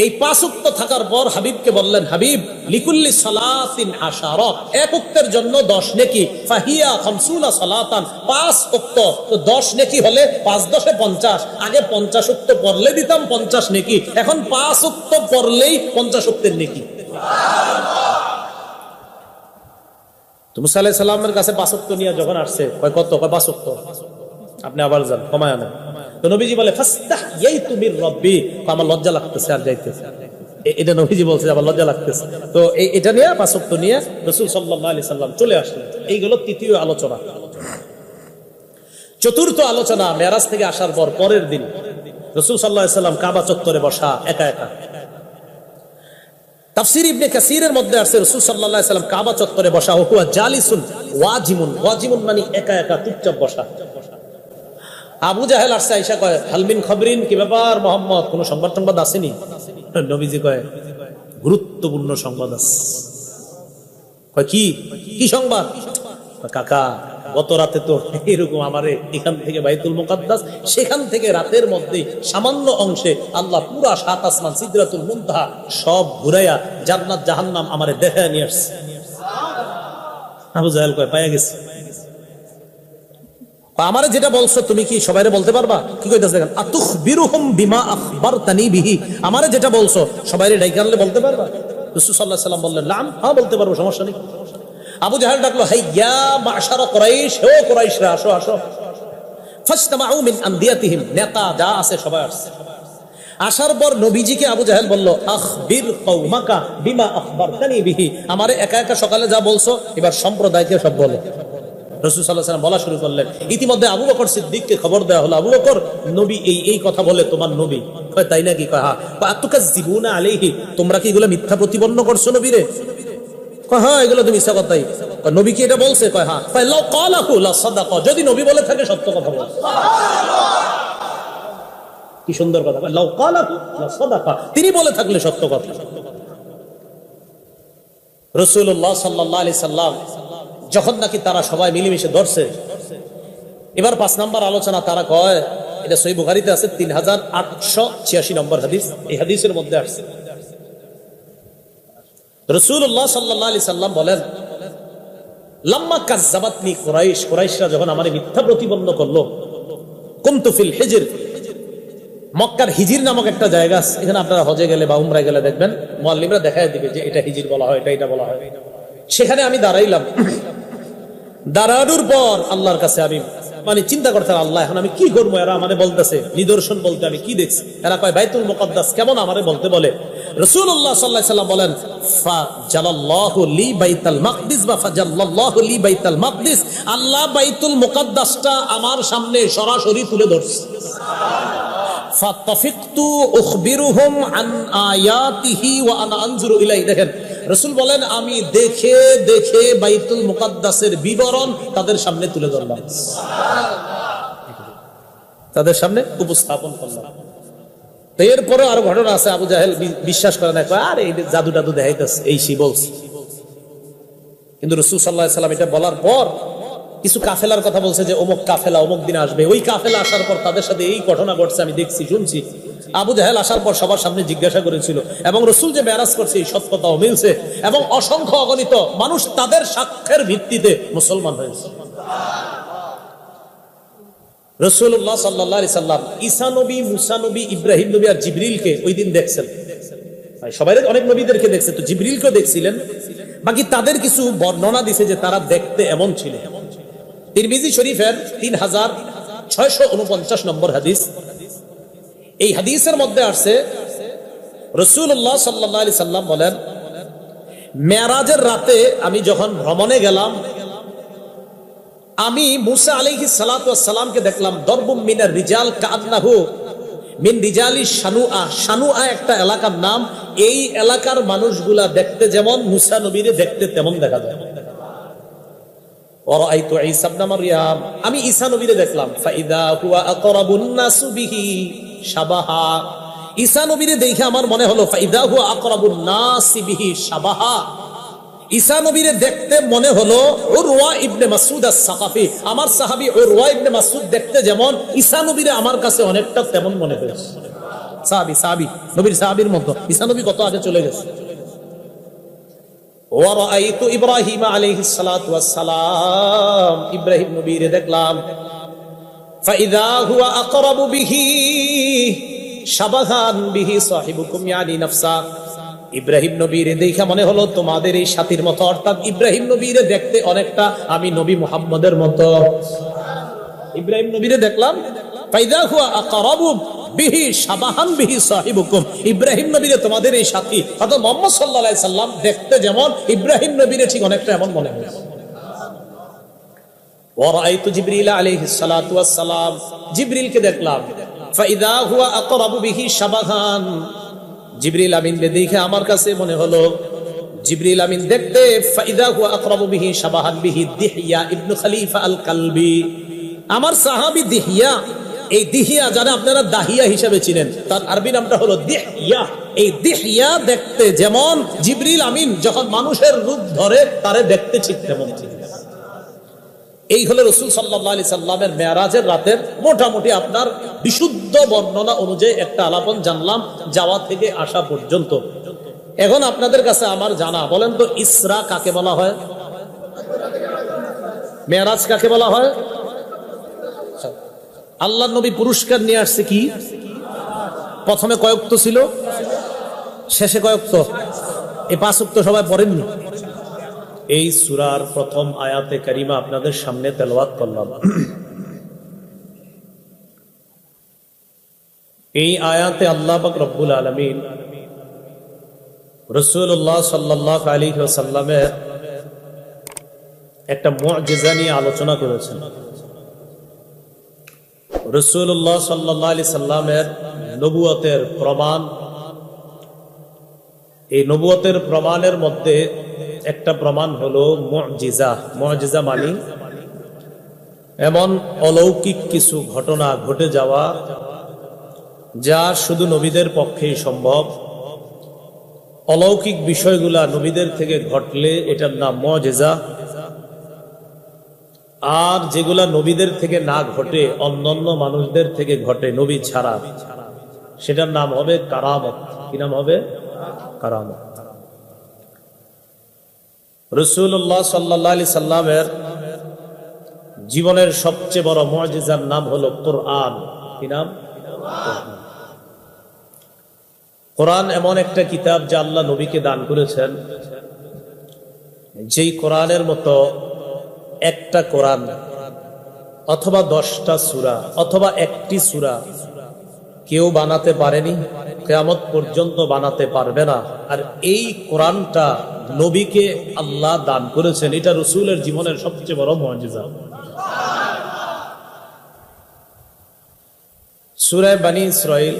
এই 5 ওয়াক্ত থাকার পর হাবিবকে বললেন, হাবিব লিকুল্লি সালাতিন আশারা, এক ওয়াক্তের জন্য 10 নেকি, ফাহিয়া খামসুনা সালাতান, 5 ওয়াক্ত তো 10 নেকি হলে 5 10 50, আগে 50 ওয়াক্ত পড়লে দিতাম 50 নেকি, এখন 5 ওয়াক্ত পড়লেই 50 ওয়াক্তের নেকি। তো মুসা আলাইহিস সালামের কাছে 5 ওয়াক্ত নিয়ে যখন আসছে, কয় কত? কয় 5 ওয়াক্ত। আপনি আবার যান, কমায় আনেন। তো নবীজি বলে ফাস্তাহইয়াতু মির রাব্বি, আমার লজ্জা লাগতেছে আর যাইতেছে। এটা নবীজি বলছে আবার লজ্জা লাগতেছে। তো এটা নিয়ে 5 ওয়াক্ত নিয়ে রাসূল সাল্লাল্লাহু আলাইহি সাল্লাম চলে আসলেন। এইগুলো তৃতীয় আলোচনা। চতুর্থ আলোচনা, মেরাজ থেকে আসার পর পরের দিন রাসূল সাল্লাল্লাহু আলাইহি সাল্লাম কাবা চত্বরে বসা একা একা। তাফসীর ইবনে কাসীরের মধ্যে আছে রাসূল সাল্লাল্লাহু আলাইহি সাল্লাম কাবা চত্বরে বসা, হুয়া জালিসুন ওয়াজিমুন, ওয়াজিমুন মানে একা একা চুপচাপ বসা। আবু জাহেল আসছে, আয়েশা কয় হালমিন খবরিন, কি ব্যাপার মুহাম্মদ, কোন সংবাদ সংবাদ আসেনি? নবীজি কয় গুরুত্বপূর্ণ সংবাদ আছে। কয় কি কি সংবাদ? কাকা গত রাতে তো এরকম আমারে এখান থেকে বাইতুল মুকাদ্দাস, সেখান থেকে রাতের মধ্যে সামান্য অংশে আল্লাহ পুরা 7 আসমান সিদরাতুল মুনতাহা সব ঘুরাইয়া জান্নাত জাহান্নাম আমারে দেখায় নিয়ে আসছে। আবু জাহেল কয় পাইয়া গেছে। আমারে যেটা বলছো তুমি কি সবাইরে বলতে পারবা? কি কইতাছ দেখেন, আতুখবিরুহুম বিমা আখবারতানি বিহি, আমারে যেটা বলছো সবাইরে ডাইকা আনলে বলতে পারবা? রাসূল সাল্লাল্লাহু আলাইহি সাল্লাম বললেন নাম, হ্যাঁ বলতে পারবো, সমস্যা নেই। আবু জাহেল ডাকলো, হাইয়া মাশারা কুরাইশ, ও কুরাইশরা আসো আসো। ফাজতামাউ মিন আনদিয়াতিহিম, নেতা যা আছে সবাই আসছে। আসার পর নবীজিকে আবু জাহেল বলল, আখবির কওমাকা বিমা আখবারতানি বিহি, আমারে একা একা সকালে যা বলছো এবার সম্প্রদায়কে সব বলো। রাসূল সাল্লাল্লাহু আলাইহি ওয়াসাল্লাম বলা শুরু করলেন। ইতিমধ্যে আবু বকর সিদ্দিককে খবর দেওয়া হলো, আবু বকর নবী এই কথা বলে, তোমার নবী। কয় তাই নাকি? কয় হ্যাঁ। আতুকাযযিবুনা আলাইহি, তোমরা কি এগুলা মিথ্যা প্রতিপন্ন করছো নবীরে? কয় হ্যাঁ, এগুলো তুমি মিথ্যা কথাই। কয় নবী কি এটা বলছে? কয় হ্যাঁ। কয় লাউ ক্বালাহু লা সাদাকা, যদি নবী বলে থাকে সত্য কথা বলে। সুবহানাল্লাহ, কি সুন্দর কথা। লাউ ক্বালাহু লা সাদাকা, তিনি বলে থাকলে সত্য কথা। রাসূলুল্লাহ সাল্লাল্লাহু আলাইহি সাল্লাম যখন নাকি তারা সবাই মিলেমিশে ধরছে, এবার 5 নম্বর আলোচনা। তারা কয়, এটা সহিহ বুখারীতে আছে 3886 নম্বর হাদিস, এই হাদিসের মধ্যে আছে রাসূলুল্লাহ সাল্লাল্লাহু আলাইহি সাল্লাম বলেন, লাম্মা কাযযাবাতনি কুরাইশ, কুরাইশরা যখন আমারে মিথ্যা প্রতিপন্ন করলো, কুনতু ফিল হিজর, মক্কার হিজির নামক একটা জায়গা আছে, এখানে আপনারা হজে গেলে বা উমরায় গেলে দেখবেন মুআল্লিমরা দেখায় দিবে যে এটা হিজির বলা হয়, এটা বলা হয়। সেখানে আমি দাঁড়াইলাম। দাঁড়ানোর পর আল্লাহর কাছে আমি চিন্তা করতে, আল্লাহ এখন আমি কি করবো? এরা আমারে বলতেছে নিদর্শন বলতে, আমি কি দেখছি? এরা কয় বাইতুল মুকাদ্দাস কেমন আমারে বলতে বলে। রাসূলুল্লাহ সাল্লাল্লাহু আলাইহি সাল্লাম বলেন, ফাজাল্লাহু লি বাইতুল মাকদিস বা ফাজাল্লাহু লি বাইতুল মাকদিস, আল্লাহ বাইতুল মুকাদ্দাসটা আমার সামনে সরাসরি তুলে ধরছে। ফাতাফিকতু উখবিরুহুম আন আয়াতিহি ওয়া আনা আনজুরু ইলাইহি, দেখেন রাসূল বলেন আমি দেখে দেখে বাইতুল মুকাদ্দাসের বিবরণ তাদের সামনে তুলে ধরলাম, তাদের সামনে উপস্থাপন করলাম। তো এরপরে আরো ঘটনা আছে। আবু জাহেল বিশ্বাস করে না, আর এই জাদু টাদু দেখাইতেছে, এই সি বলছে। কিন্তু রাসূল সাল্লাল্লাহু আলাইহি সাল্লাম এটা বলার পর কিছু কাফেলার কথা বলছে যে অমুক কাফেলা অমুক দিন আসবে। ওই কাফেলা আসার পর তাদের সাথে এই ঘটনা ঘটছে, আমি দেখছি, শুনছি। আবু জাহেল আসার পর সবার সামনে জিজ্ঞাসা করেছিল, এবং রাসূল যে মেরাজ করছে এই সত্য কথাও মিলছে, এবং অসংখ্য অগণিত মানুষ তাদের সাক্ষ্যের ভিত্তিতে মুসলমান হয়েছে। রাসূলুল্লাহ সাল্লাল্লাহু আলাইহি সাল্লাম ঈসা নবী, মুসা নবী, ইব্রাহিম নবী আর জিবরিলকে ওই দিন দেখছেন। সবাই অনেক নবীদেরকে দেখছে, তো জিবরিলকেও দেখছিলেন। বাকি তাদের কিছু বর্ণনা দিছে যে তারা দেখতে এমন ছিল। তিরমিজি শরীফের 3649 নম্বর হাদিস, এই হাদিসের মধ্যে আসছে রাসূলুল্লাহ সাল্লাল্লাহু আলাইহি সাল্লাম বলেন, মেরাজের রাতে আমি যখন ভ্রমণে গেলাম, আমি মুসা আলাইহিস সালাতু ওয়াস সালামকে দেখলাম, দরবুম মিনার রিজাল কাআন্নাহু মিন রিজালি শানুআ, শানুআ একটা এলাকার নাম। এই এলাকার মানুষগুলা দেখতে যেমন মুসা নবীরে দেখতে তেমন দেখা যায়। ওয়ারাআইতু ঈসা ইবনে মারইয়াম, আমি ঈসা নবীরে দেখলাম, ফাইদা হুয়া আকরাবুন নাসু বিহি শাবাহা, ঈসা নবীরে দেখে আমার মনে হলো ফাইদা হুয়া আকরাবুন নাসি বিহি শাবাহা, ঈসা নবীরে দেখতে মনে হলো উরওয়া ইবনে মাসউদ আস-সাকাফি, আমার সাহাবী উরওয়া ইবনে মাসউদ দেখতে যেমন, ঈসা নবীরে আমার কাছে অনেকটা তেমন মনে হয়েছে। সাহাবী নবীর সাহাবীর মতো, ঈসা নবী কত আগে চলে গেছে। ওয়া রাআইতু ইব্রাহিম আলাইহিস সালাতু ওয়াস সালাম, ইব্রাহিম নবীরে দেখলাম। ফাইযা হুয়া আকরাবু বিহি শাবাহান বিহি সাহিবুকুম ইয়ানি নাফসা, ইব্রাহিম নবীরে দেখা মনে হলো তোমাদের এই সাথীর মতো, অর্থাৎ ইব্রাহিম নবীরে দেখতে অনেকটা আমি নবী মুহাম্মদের মতো। ইব্রাহিম নবীরে দেখলাম, ফাইযা হুয়া আকরাবু বিহি শাবাহান বিহি সাহিবুকুম, ইব্রাহিম নবীরে তোমাদের এই সাথী অর্থাৎ মুহাম্মদ সাল্লাল্লাহু আলাইহি সাল্লাম দেখতে যেমন, ইব্রাহিম নবীরে ঠিক অনেকটা এমন মনে হয়। ওয়া রাআইতু জিবরিল আলাইহিস সালাতু ওয়াস সালাম, জিবরিলকে দেখলাম। ফাইযা হুয়া আকরাবু বিহি শাবাহান, জিবরিল আমিন দেখে আমার কাছে মনে হলো জিবরিল আমিন দেখতে, ফাইদা হুয়া আকরাবু বিহি শাবাহান বিহি দিহিয়া ইবনে খলিফা আল কালবি, আমার সাহাবী দিহিয়া। এই দিহিয়া যারা আপনারা দাহিয়া হিসেবে চিনেন, তার আরবি নামটা হলো দিহিয়া। এই দিহিয়া দেখতে যেমন, জিবরিল আমিন যখন মানুষের রূপ ধরে তারে দেখতে ঠিক তেমন। এই হলো রাসূল সাল্লাল্লাহু আলাইহি সাল্লামের মেরাজের রাতের মোটামুটি আপনার বিশুদ্ধ বর্ণনা অনুযায়ী একটা আলাপন জানলাম যাওয়া থেকে আসা পর্যন্ত। এখন আপনাদের কাছে আমার জানা, বলেন তো ইসরা কাকে বলা হয়, মেরাজ কাকে বলা হয়? আল্লাহর নবী পুরস্কার নিয়ে আসছে কি? প্রথমে কয়েকটা ছিল, শেষে কয়েকটা, এই 5 ওয়াক্ত সবাই পড়েননি। এই সূরার প্রথম আয়াতে কারিমা আপনাদের সামনে তেলাওয়াত করলাম। এই আয়াতে আল্লাহ পাক রব্বুল আলামিন রাসূলুল্লাহ সাল্লাল্লাহু আলাইহি ওয়াসাল্লামের একটা মুআজিজা নিয়ে আলোচনা করেছেন। রাসূলুল্লাহ সাল্লাল্লাহু আলাইহি সাল্লামের নবুয়তের প্রমাণ, এই নবুয়তের প্রমাণের মধ্যে একটা প্রমাণ হলো মুআজিজা। মুআজিজা মানে এমন অলৌকিক কিছু ঘটনা ঘটে যাওয়া যা শুধু নবীদের পক্ষেই সম্ভব। অলৌকিক বিষয়গুলা নবীদের থেকে ঘটলে এটার নাম মুআজিজা, আর যেগুলা নবীদের থেকে না ঘটে, অন্যান্য মানুষদের থেকে ঘটে নবী ছাড়া, সেটার নাম হবে কারামত। কি নাম হবে? কারামত। রাসূলুল্লাহ সাল্লাল্লাহু আলাইহি সাল্লামের জীবনের সবচেয়ে বড় মুআজিজার নাম হলো কোরআন। কি নাম? কোরআন এমন একটা কিতাব যা আল্লাহ নবীকে দান করেছেন, যেই কোরআনের মতো একটা কোরআন অথবা 10টা সূরা অথবা একটি সূরা কেউ বানাতে পারেনি, কিয়ামত পর্যন্ত বানাতে পারবে না। আর এই কোরআনটা নবীকে আল্লাহ দান করেছেন, এটা রাসূলের জীবনের সবচেয়ে বড় মুআজিজা। সূরা বনী ইসরাঈল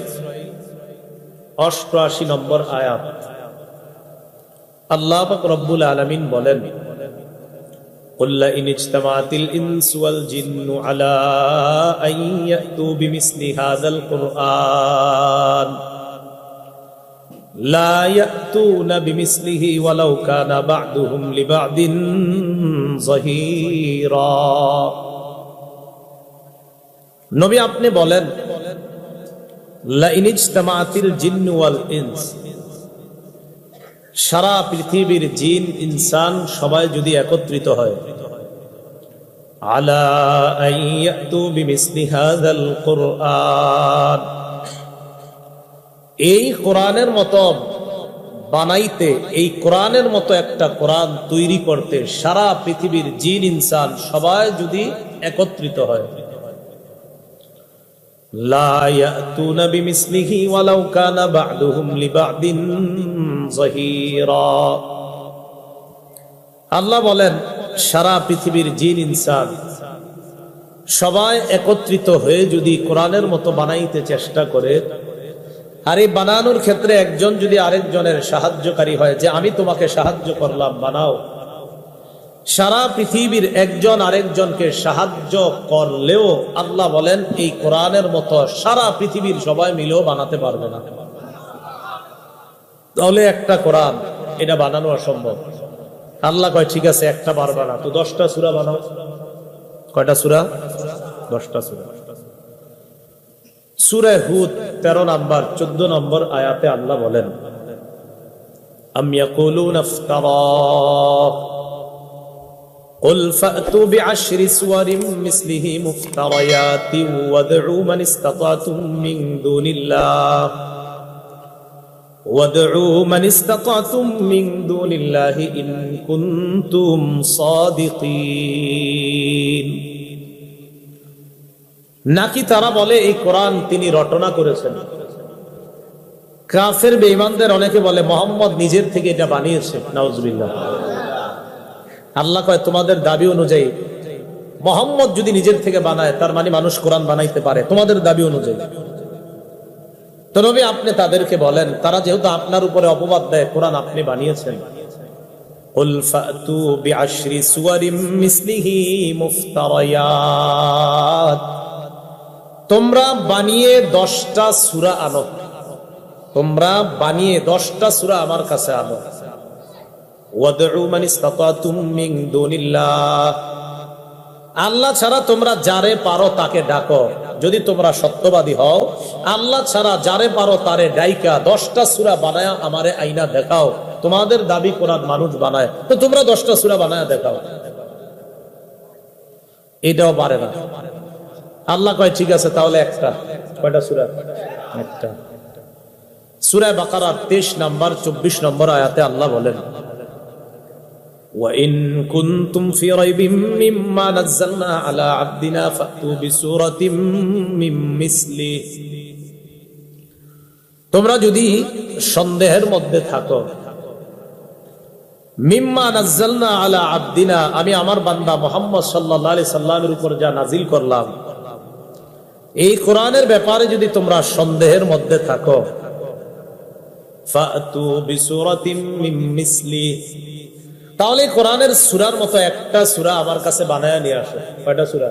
88 নম্বর আয়াত, আল্লাহ পাক রব্বুল আলামিন বলেন, قل إن اجتمعت الإنس والجن على أن يأتوا بمثل هذا القرآن لا يأتون بمثله ولو كان بعضهم لبعض ظهيرا। নবী আপনি বলেন, লা ইন ইজতামাআতিল জিন্নু ওয়াল ইনস, সারা পৃথিবীর জিন ইনসান সবাই যদি একত্রিত হয়, আলা আন ইয়াতু বিমিসলি হাযাল কুরআন, এই কোরআনের মতো বানাইতে, এই কোরআনের মতো একটা কোরআন তৈরি করতে সারা পৃথিবীর জিন ইনসান সবাই যদি একত্রিত হয়, লা ইয়াতুনা বিমিসলিহি ওয়ালাউ কানা বা'দুহুম লিবা'দিন যাহিরা। আল্লাহ বলেন, সারা পৃথিবীর জিন ইনসান সবাই একত্রিত হয়ে যদি কোরআনের মতো বানাইতে চেষ্টা করে, আর এই বানানোর ক্ষেত্রে একজন যদি আরেকজনের সাহায্যকারী হয়, যে আমি তোমাকে সাহায্য করলাম বানাও, সারা পৃথিবীর একজন আরেকজনকে সাহায্য করলেও আল্লাহ বলেন এই কোরআনের মতো সারা পৃথিবীর সবাই মিলেও বানাতে পারবে না। তাহলে একটা কোরআন, এটা বানানো অসম্ভব। আল্লাহ কয় ঠিক আছে, একটা পারবা না তো 10টা সূরা বানাও। কয়টা সূরা? 10টা সূরা। সূরা হুদ 13 নম্বর 14 নম্বর আয়াতে আল্লাহ বলেন, আম ইয়াকুলুনা ইফতারা قل فأتوا بعشر سور مثله مفتريات وادعوا من استطعتم من دون الله إن كنتم صادقين। নাকি তারা বলে এই কোরআন তিনি রটনা করেছেন? কাফের বেঈমানদের অনেকে বলে মুহাম্মদ নিজের থেকে এটা বানিয়েছে। নাউজুবিল্লাহ। আল্লাহ কয় তোমাদের দাবি অনুযায়ী মুহাম্মদ যদি নিজের থেকে বানায় তার মানে মানুষ কোরআন বানাইতে পারে তোমাদের দাবি অনুযায়ী। তো নবী আপনি তাদেরকে বলেন, তারা যেহেতু আপনার উপরে অপবাদ দেয় কোরআন আপনি বানিয়েছেন, কুল ফাতু বিআশরি সুওয়ারিম মিসলিহি মুফতারায়াত, তোমরা বানিয়ে 10টা সূরা আনো, তোমরা বানিয়ে 10টা সূরা আমার কাছে আনো। ওয়াদউ মান ইসতাতাতুম মিন দুনিল্লাহ, আল্লাহ ছাড়া তোমরা যারে পারো তাকে ডাকো। যদি তোমরা সত্যবাদী হও, আল্লাহ ছাড়া যারে পারো তারে ডাইকা 10টা সূরা বানায়া আমারে আইনা দেখাও। তোমাদের দাবি কোরআন মানুষ বানায়, তো তোমরা 10টা সূরা বানায়া দেখাও। এটাও পারে না। আল্লাহ কয় ঠিক আছে তাহলে একটা। কয়টা সূরা? একটা। সূরা বাকারার 23 নম্বর 24 নম্বর আয়াতে আল্লাহ বলেন, وَإِن كُنتُمْ فِي رَيْبٍ مِّمَّا نَزَّلْنَا عَلَى عَبْدِنَا فَأْتُوا بِسُورَةٍ مِّن مِّثْلِهِ, তোমরা যদি সন্দেহের মধ্যে থাকো, মিম্মা নাজ্জালনা আলা আবদিনা, আমি আমার বান্দা মুহাম্মদ সাল্লাল্লাহু আলাইহি সাল্লামের উপর যা নাজিল করলাম এই কোরআনের ব্যাপারে যদি তোমরা সন্দেহের মধ্যে থাকো, ফাতু বিসূরাতিম মিন মিসলি, তাহলে কোরআনের সূরার মতো একটা সূরা আমার কাছে বানায়া নিয়ে আসো। কয়টা সূরা?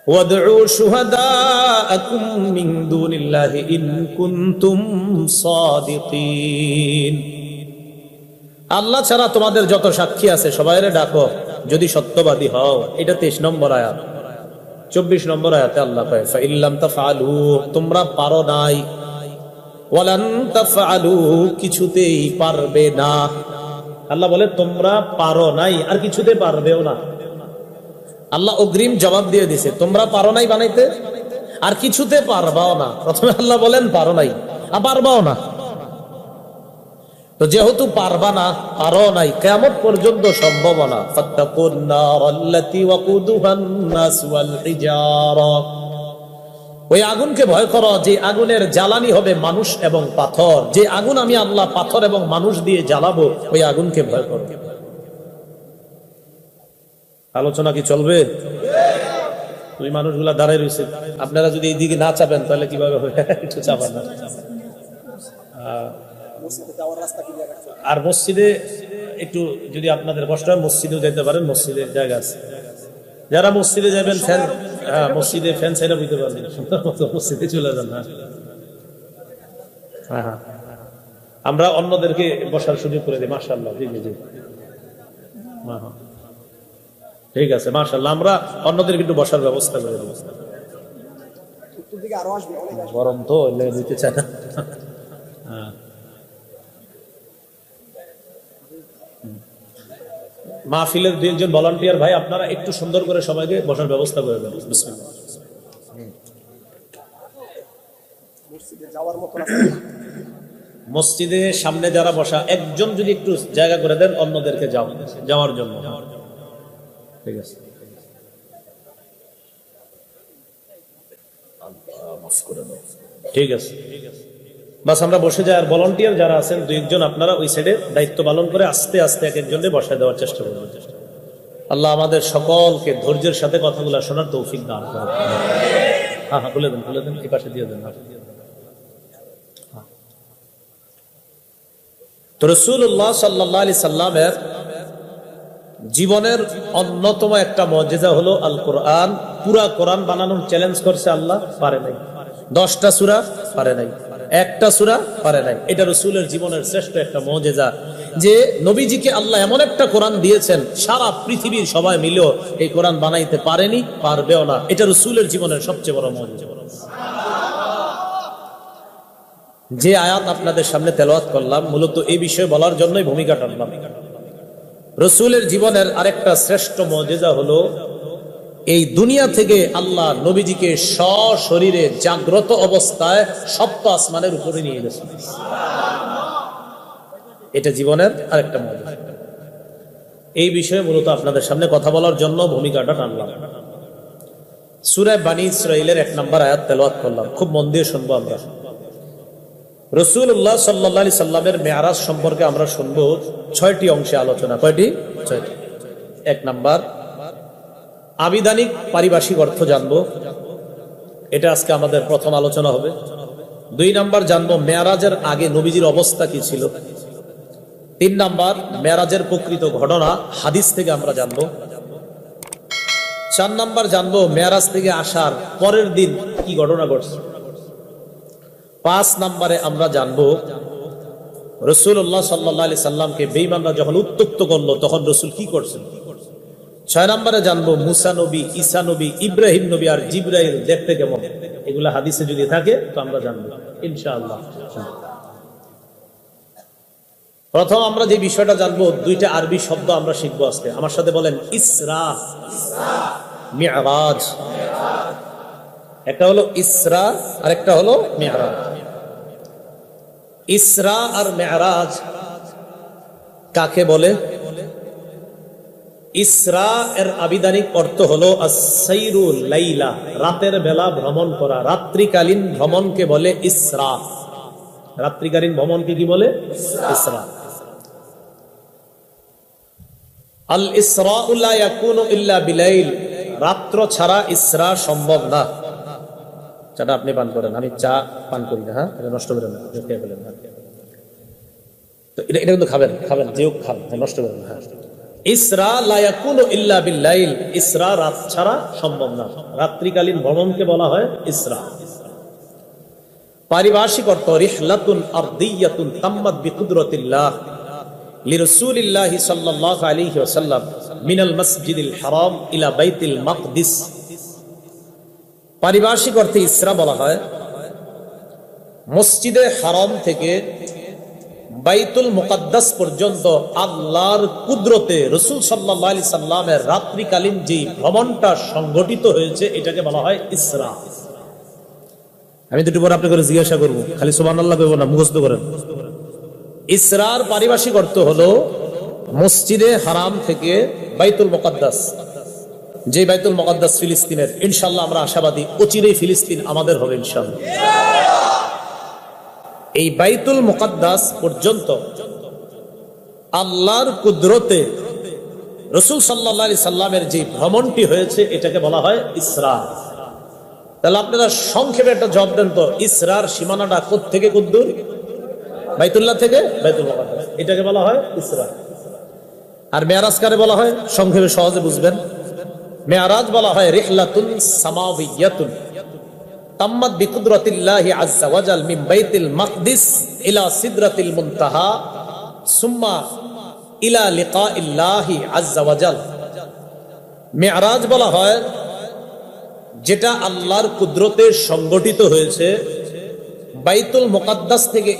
ওয়াদউ শুহাদাআকুম মিন দুনিল্লাহি ইন কুনতুম সাদিকিন, আল্লাহ ছাড়া তোমাদের যত সাক্ষী আছে সবাইরে ডাকো যদি সত্যবাদী হও। এটা 23 নম্বর আয়াত। 24 নম্বর আয়াতে আল্লাহ কয়, ফাইল্লাম তাফআলু, তোমরা পারো নাই, ওয়ালান তাফআলু, কিছুতেই পারবে না। আল্লাহ বলে তোমরা পারো নাই আর কিছুতে পারবেও না। আল্লাহ অগ্রিম জবাব দিয়ে দিছে, তোমরা পারো নাই বানাইতে আর কিছুতে পারবাও না। প্রথমে আল্লাহ বলেন পারো নাই আর পারবাও না। তো যেহেতু পারবা না, পারো নাই, কিয়ামত পর্যন্ত সম্ভব না। ফাত্তাকুন নারাল্লাতী ওয়াকুদুহান নাস ওয়াল হিজারা, ওই আগুনকে ভয় করো যে আগুনের জ্বালানি হবে মানুষ এবং পাথর। যে আগুন আমি আল্লাহ পাথর এবং মানুষ দিয়ে জ্বালাবো, ওই আগুনকে ভয় করো। আলোচনা কি চলবে? ওই মানুষগুলা দাঁড়ায় রয়েছে, আপনারা যদি এইদিকে না চাপেন তাহলে কিভাবে হবে? একটু চাপান না। আর মসজিদে একটু যদি আপনাদের কষ্ট হয় মসজিদেও যেতে পারেন, মসজিদের জায়গা আছে। যারা মসজিদে যাবেন ফ্যান, মসজিদে ফ্যান সাইডে বুঝতে পারবেন, মসজিদে চলে যান না। হ্যাঁ, আমরা অন্যদেরকে বসার সুযোগ করে দিই। মাশাআল্লাহ, জি জি জি, ঠিক আছে, মাশাআল্লাহ। আমরা অন্যদেরকে একটু বসার ব্যবস্থা করে দিই। গরম তো নিতে চায় না। মাহফিলের 2 একজন ভলান্টিয়ার ভাই, আপনারা একটু সুন্দর করে সবাইকে বসার ব্যবস্থা করে দেন। বিসমিল্লাহ। মসজিদে সামনে যারা বসা, একজন যদি একটু জায়গা করে দেন অন্যদেরকে যাওয়ার জন্য। ঠিক আছে, ঠিক আছে, বাস আমরা বসে যাই। আর ভলান্টিয়ার যারা আছেন 2 একজন, আপনারা ওই সাইডে দায়িত্ব পালন করে আস্তে আস্তে এক একজনকে বসায় দেওয়ার চেষ্টা করবেন। আল্লাহ আমাদের সকলকে ধৈর্যের সাথে কথাগুলো শোনার তৌফিক দান করুন। হ্যাঁ হ্যাঁ, বলে দেন, বলে দেন, এই পাশে দিয়ে দেন। তো রাসূলুল্লাহ সাল্লাল্লাহু আলাইহি সাল্লামের জীবনের অন্যতম একটা মুজিজা হলো আল কোরআন। পুরা কোরআন বানানোর চ্যালেঞ্জ করছে আল্লাহ, পারে নাই। 10টা সূরা পারে নাই, একটা সূরা পারে নাই। এটা রাসূলের জীবনের শ্রেষ্ঠ একটা মুজিজা, যে নবীজিকে আল্লাহ এমন একটা কোরআন দিয়েছেন সারা পৃথিবীর সবাই মিলেও এই কোরআন বানাইতে পারেনি, পারবেও না। এটা রাসূলের জীবনের সবচেয়ে বড় মুজিজা। যে আয়াত আপনাদের সামনে তেলাওয়াত করলাম মূলত এই বিষয়ে বলার জন্যই ভূমিকা টানলাম। রাসূলের জীবনের আরেকটা শ্রেষ্ঠ মুজিজা হলো এই দুনিয়া থেকে আল্লাহ নবীজিকে সশরীরে জাগ্রত অবস্থায় সপ্ত আসমানের উপরে নিয়ে গেছেন। এটা জীবনের আরেকটা মুজিজা। এই বিষয়ে মূলত আপনাদের সামনে কথা বলার জন্য ভূমিকাটা টানলাম। সূরা বনী ইসরাঈলের 1 নম্বর আয়াত তেলাওয়াত করলাম, খুব মন দিয়ে শুনবো আমরা। রাসূলুল্লাহ সাল্লাল্লাহু আলাইহি সাল্লামের মেরাজ সম্পর্কে আমরা শুনবো 6টি অংশে আলোচনা। কয়টি? 6টি। 1 নাম্বার আবিধানিক পারিভাষিক অর্থ জানবো, এটা আজকে আমাদের প্রথম আলোচনা হবে। 2 নাম্বার জানবো মেরাজের আগে নবীজির অবস্থা কি ছিল। 3 নাম্বার মেরাজের প্রকৃত ঘটনা হাদিস থেকে আমরা জানবো। 4 নাম্বার জানবো মেরাজ থেকে আসার পরের দিন কি ঘটনা ঘটছে। 5 নম্বরে আমরা জানবো রাসূলুল্লাহ সাল্লাল্লাহু আলাইহি সাল্লামকে বেঈমানরা যখন উত্ত্যক্ত করলো তখন রাসূল কি করছেন। 6 নম্বরে জানবো মুসা নবী, ঈসা নবী, ইব্রাহিম নবী আর জিবরাইল দেখতে কেমন, এগুলা হাদিসে যদি থাকে তো আমরা জানবো ইনশাআল্লাহ। প্রথম আমরা যে বিষয়টা জানবো, 2টা আরবি শব্দ আমরা শিখবো আজকে। আমার সাথে বলেন ইসরা, মিরাজ। একটা হলো ইসরা আর একটা হলো মিরাজ। ইসরা আর মিরাজ কাকে বলে? ইসরা এর আবিধানিক অর্থ হলো আস-সাইরু লাইলা, রাতের বেলা ভ্রমণ করা, রাত্রিকালীন ভ্রমণকে বলে ইসরা। রাত্রিকালীন ভ্রমণকে কি বলে? ইসরা। আল ইসরাউ লা ইয়াকুনু ইল্লা বিলাইল, রাত্র ছাড়া ইসরা সম্ভব না। চাটা আপনি পান করেন, আমি চা পান করি না। হ্যাঁ, এটা নষ্ট করেন না, খেয়ে ফেলেন। তো এটা কিন্তু খাবেন, যেও খান, নষ্ট করেন না। ইসরা লা ইয়াকুনু ইল্লা বিল্লাইল, ইসরা রাত ছাড়া সম্ভব না। রাত্রিকালীন ভ্রমণকে বলা হয় ইসরা। পারিভাষিক অর্থ রিহলাতুন আরদিয়াতুন তাম্মাত বিকুদরাতিল্লাহ লিরাসূলিল্লাহি সাল্লাল্লাহু আলাইহি ওয়াসাল্লাম মিনাল মসজিদিল হারাম ইলা বাইতুল মাকদিস। পারিভাষিক অর্থে ইসরা বলা হয় মসজিদে হারাম থেকে বাইতুল মুকাদ্দাস পর্যন্ত আল্লাহর কুদরতে রাসূল সাল্লাল্লাহু আলাইহি সাল্লামের রাত্রিকালীন যে ভ্রমণটা সংগঠিত হয়েছে এটাকে বলা হয় ইসরা। আমি দুটো পর আপনাকে জিজ্ঞাসা করবো, খালি সুবহানাল্লাহ কইব না, মুখস্থ করেন। ইসরার পারিভাষিক অর্থ হলো মসজিদে হারাম থেকে বাইতুল মুকাদ্দাস, যে বাইতুল মুকাদ্দাস ফিলিস্তিনের। ইনশাআল্লাহ আমরা আশাবাদী অচিরেই ফিলিস্তিন আমাদের হবে ইনশাআল্লাহ। এই বাইতুল মুকাদ্দাস পর্যন্ত আল্লাহর কুদরতে রাসূল সাল্লাল্লাহু আলাইহি সাল্লামের যে ভ্রমণটি হয়েছে এটাকে বলা হয় ইসরা। তাহলে আপনারা সংক্ষেপে একটা জবাব দেন তো, ইসরার সীমানাটা কোথা থেকে কদ্দূর? বাইতুল্লাহ থেকে বাইতুল মুকাদ্দাস, এটাকে বলা হয় ইসরা। আর মেরাজ কারে বলা হয়? সংক্ষেপে সহজে বুঝবেন। মেরাজ বলা হয় রিহলাতুন সামাওয়িয়াতুন তাম্মাত বিকুদরাতিল্লাহি আযজা ওয়া জাল মিন বাইতুল মাকদিস ইলা সিদরাতিল মুনতাহা সুম্মা ইলা লিকাইল্লাহি আযজা ওয়া জাল। মেরাজ বলা হয় যেটা আল্লাহর কুদরতে সংগঠিত হয়েছে বাইতুল মুকাদ্দাস থেকে